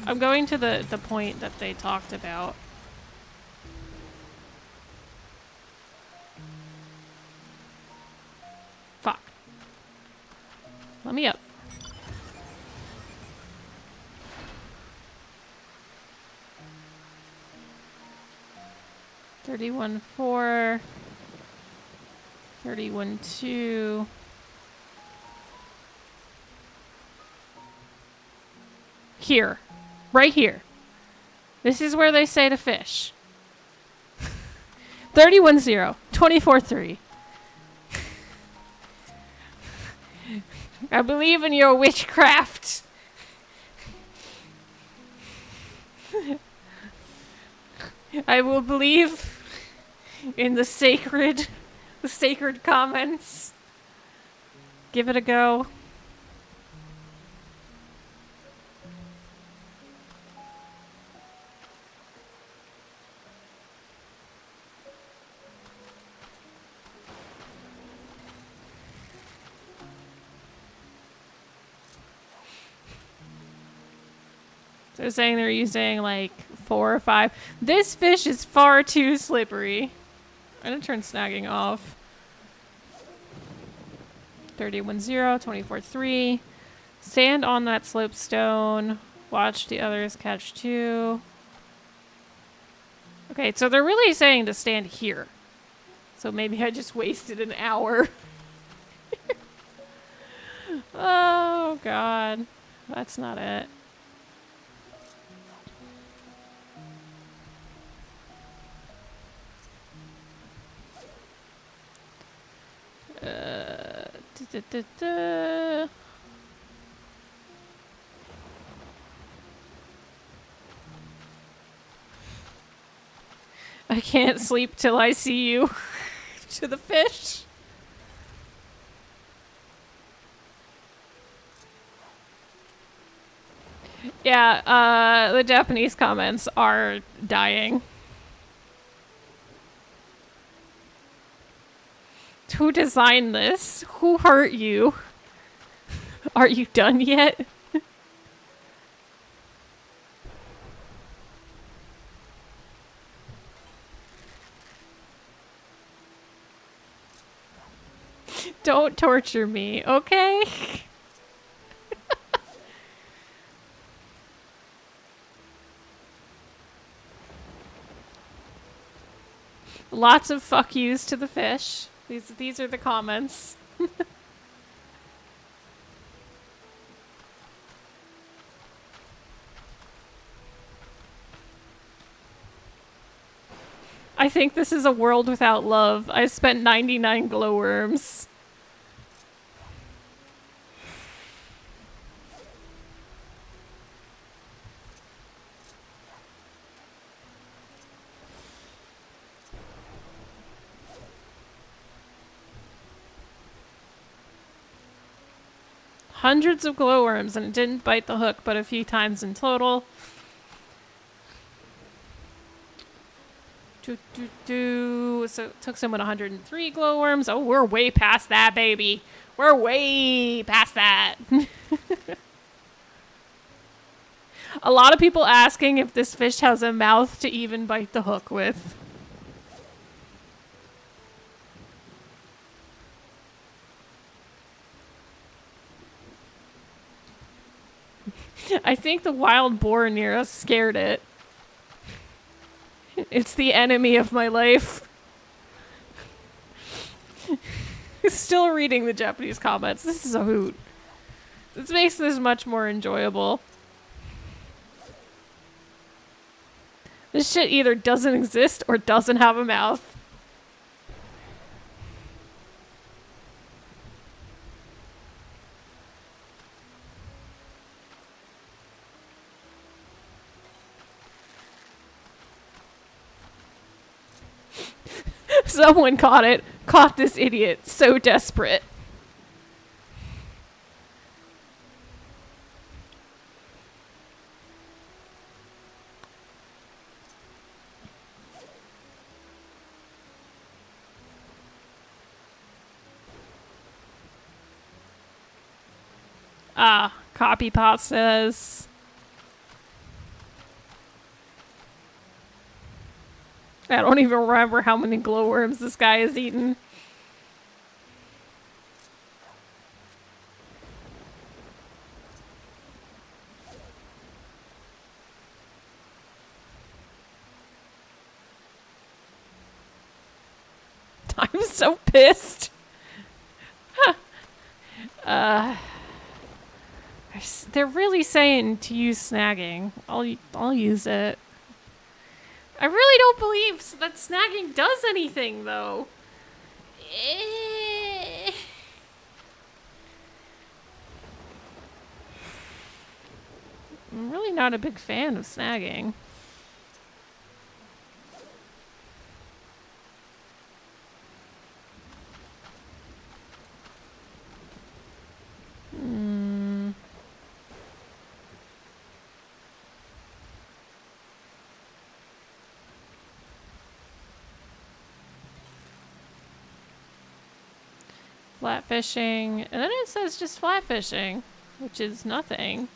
I'm going to the point that they talked about. Fuck. Let me up. $31, 4. $31, 2. Here. Right here. This is where they say to fish. 31, 0. 24, 3. I believe in your witchcraft. I will believe in the sacred comments. Give it a go. They're saying they're using like 4 or 5. This fish is far too slippery. I'm gonna turn snagging off. 31, 0, 24, 3. Stand on that slopestone. Watch the others catch 2. Okay, so they're really saying to stand here. So maybe I just wasted an hour. Oh, God. That's not it. I can't sleep till I see you. To the fish. Yeah, the Japanese comments are dying. Who designed this? Who hurt you? Are you done yet? Don't torture me, okay? Lots of fuck yous to the fish. These are the comments. I think this is a world without love. I spent 99 glowworms. Hundreds of glowworms, and it didn't bite the hook but a few times in total. So it took someone 103 glowworms. Oh, we're way past that, baby. We're way past that. A lot of people asking if this fish has a mouth to even bite the hook with. I think the wild boar near us scared it. It's the enemy of my life. Still reading the Japanese comments. This is a hoot. This makes this much more enjoyable. This shit either doesn't exist or doesn't have a mouth. Someone caught it. Caught this idiot. So desperate. Ah, copy pastas. I don't even remember how many glowworms this guy has eaten. I'm so pissed. They're really saying to use snagging. I'll use it. I really don't believe that snagging does anything, though. I'm really not a big fan of snagging. Flat fishing, and then it says just flat fishing, which is nothing.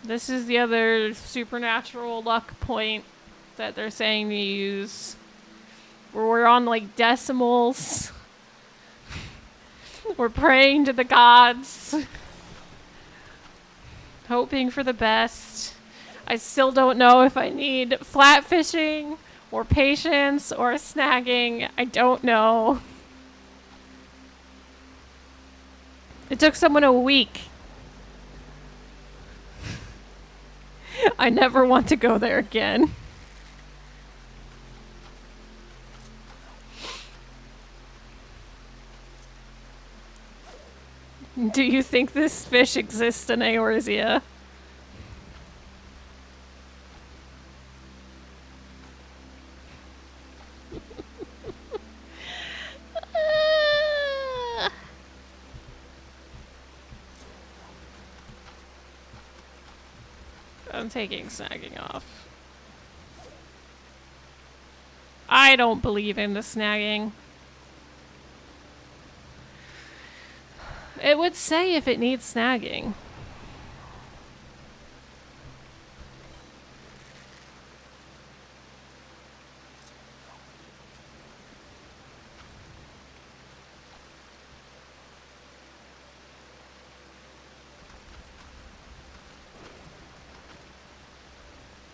This is the other supernatural luck point that they're saying to use. Where we're on like decimals. We're praying to the gods. Hoping for the best. I still don't know if I need flat fishing or patience or snagging. I don't know. It took someone a week. I never want to go there again. Do you think this fish exists in Eorzea? I'm taking snagging off. I don't believe in the snagging. It would say if it needs snagging.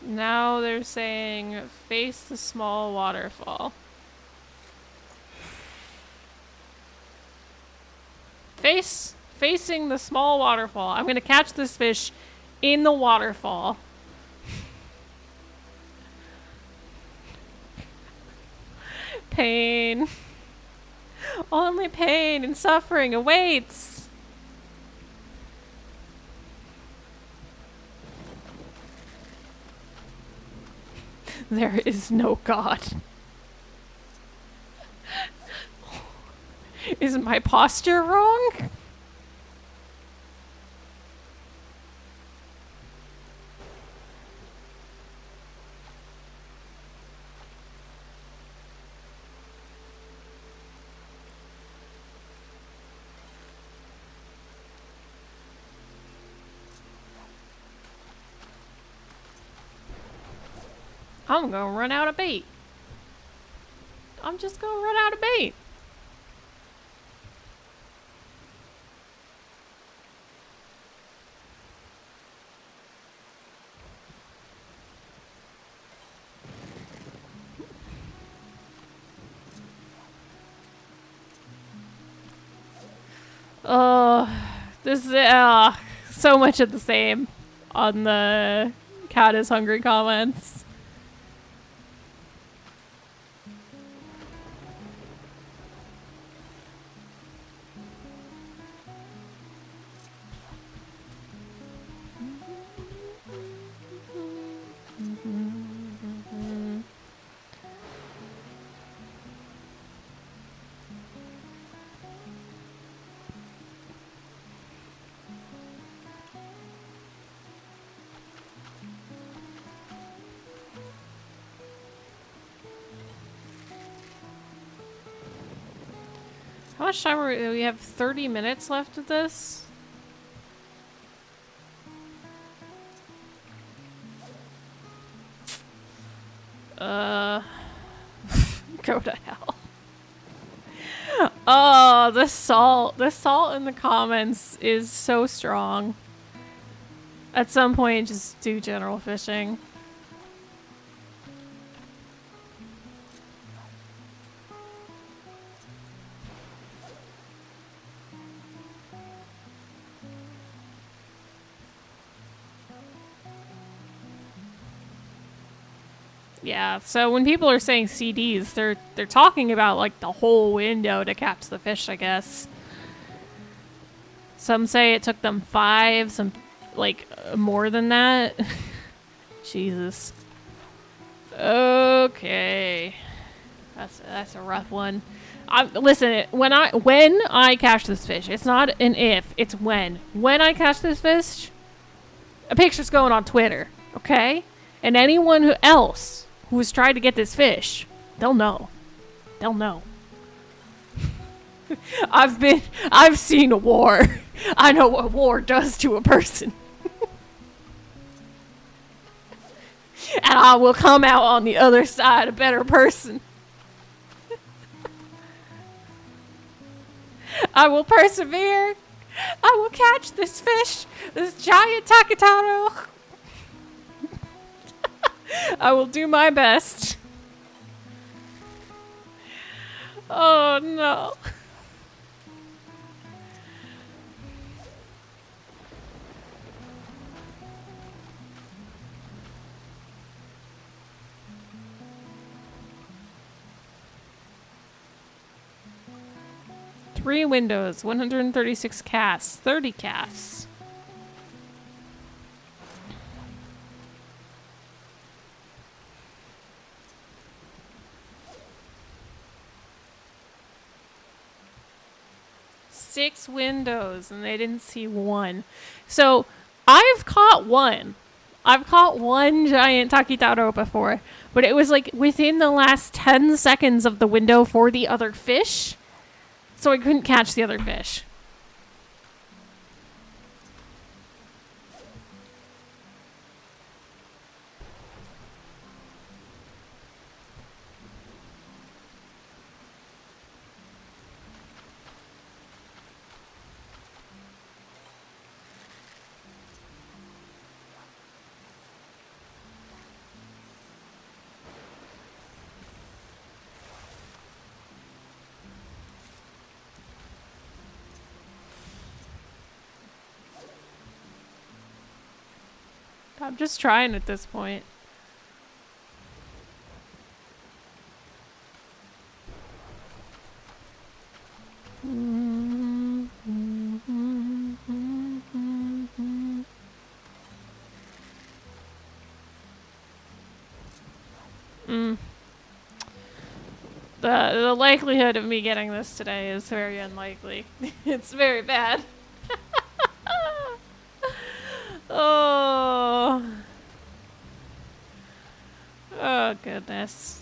Now they're saying face the small waterfall. Facing the small waterfall. I'm gonna catch this fish in the waterfall. Pain. Only pain and suffering awaits. There is no God. Is my posture wrong? I'm gonna run out of bait. I'm just gonna run out of bait. This is so much of the same on the cat is hungry comments. How much time we have 30 minutes left of this? Go to hell. Oh, the salt in the comments is so strong. At some point, just do general fishing. Yeah, so when people are saying CDs, they're talking about like the whole window to catch the fish, I guess. Some say it took them 5, some like more than that. Jesus. Okay. That's a rough one. Listen, when I catch this fish, it's not an if, it's when. When I catch this fish, a picture's going on Twitter, okay? And anyone else who has tried to get this fish, they'll know. They'll know. I've seen a war. I know what war does to a person. And I will come out on the other side a better person. I will persevere. I will catch this fish, this giant Takataro. I will do my best. Oh no. Three windows, 136 casts, 30 casts. Six windows and they didn't see one. So I've caught one. I've caught one giant Takitaro before, but it was like within the last 10 seconds of the window for the other fish. So I couldn't catch the other fish. I'm just trying at this point. The likelihood of me getting this today is very unlikely. It's very bad. Oh. Oh, goodness.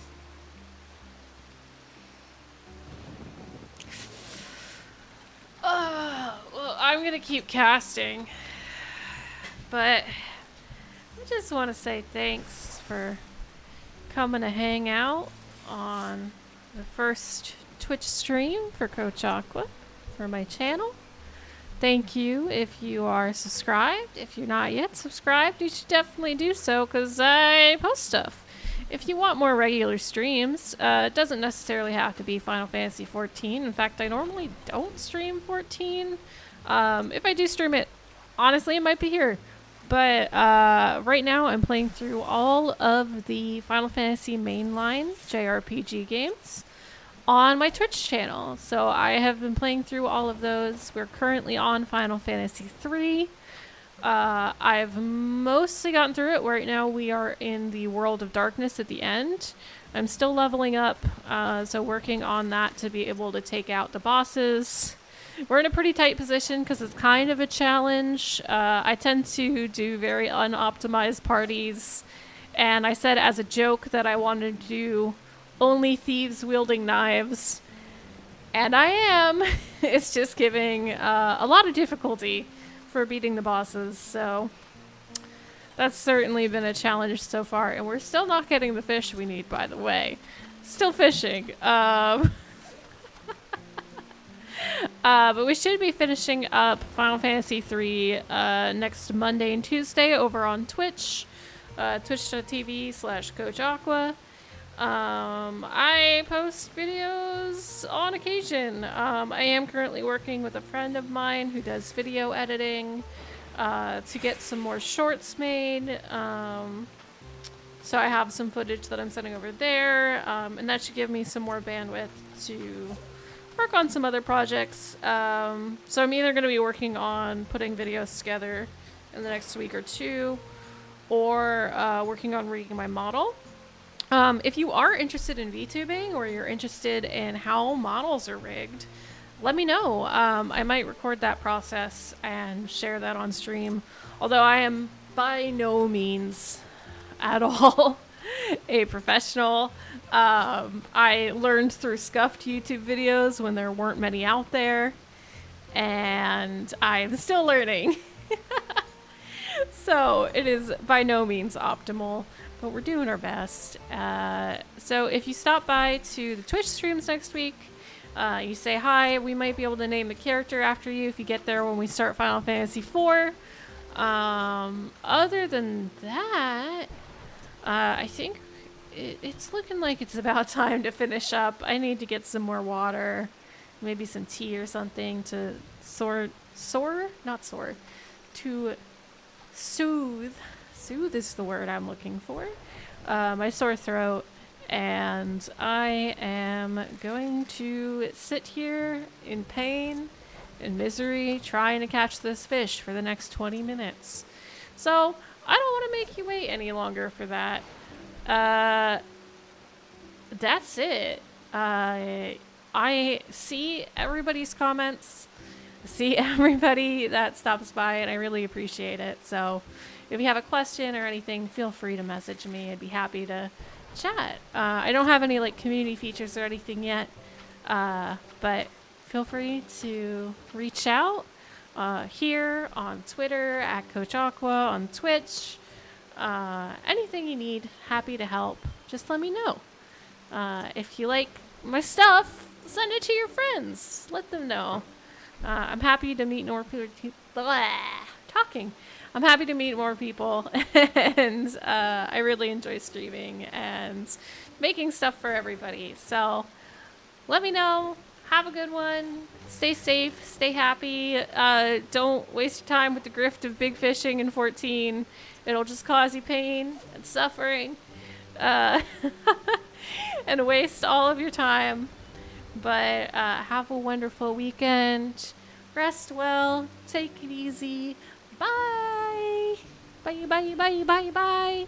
Oh, well, I'm going to keep casting. But I just want to say thanks for coming to hang out on the first Twitch stream for Coach Aqua for my channel. Thank you if you are subscribed. If you're not yet subscribed, you should definitely do so because I post stuff. If you want more regular streams, it doesn't necessarily have to be Final Fantasy 14. In fact, I normally don't stream 14. If I do stream it, honestly, it might be here. But right now, I'm playing through all of the Final Fantasy mainline JRPG games on my Twitch channel. So I have been playing through all of those. We're currently on Final Fantasy 3. I've mostly gotten through it. Right now we are in the World of Darkness at the end. I'm still leveling up, so working on that to be able to take out the bosses. We're in a pretty tight position because it's kind of a challenge. I tend to do very unoptimized parties, and I said as a joke that I wanted to do only thieves wielding knives. And I am. It's just giving a lot of difficulty for beating the bosses, so that's certainly been a challenge so far. And we're still not getting the fish we need, by the way. Still fishing. But we should be finishing up Final Fantasy III next Monday and Tuesday over on Twitch. Twitch.tv/Coach Aqua. I post videos on occasion. I am currently working with a friend of mine who does video editing to get some more shorts made. So I have some footage that I'm sending over there, and that should give me some more bandwidth to work on some other projects. So I'm either going to be working on putting videos together in the next week or two, or working on rigging my model. If you are interested in VTubing, or you're interested in how models are rigged, let me know. I might record that process and share that on stream. Although I am by no means at all a professional. I learned through scuffed YouTube videos when there weren't many out there, and I'm still learning. So it is by no means optimal, but we're doing our best. So if you stop by to the Twitch streams next week, you say hi, we might be able to name the character after you if you get there when we start Final Fantasy IV. Other than that, I think it's looking like it's about time to finish up. I need to get some more water, maybe some tea or something to soothe is the word I'm looking for, my sore throat. And I am going to sit here in pain and misery trying to catch this fish for the next 20 minutes. So I don't want to make you wait any longer for that. That's it. I see everybody's comments, see everybody that stops by, and I really appreciate it. So if you have a question or anything, feel free to message me. I'd be happy to chat. I don't have any like community features or anything yet, but feel free to reach out here on Twitter at Coach Aqua, on Twitch. Anything you need, happy to help. Just let me know. If you like my stuff, send it to your friends. Let them know. I'm happy to meet more people. I'm happy to meet more people, and I really enjoy streaming and making stuff for everybody. So let me know. Have a good one. Stay safe. Stay happy. Don't waste your time with the grift of big fishing in 14. It'll just cause you pain and suffering, and waste all of your time. But have a wonderful weekend. Rest well. Take it easy. Bye. Bye, bye, bye, bye, bye.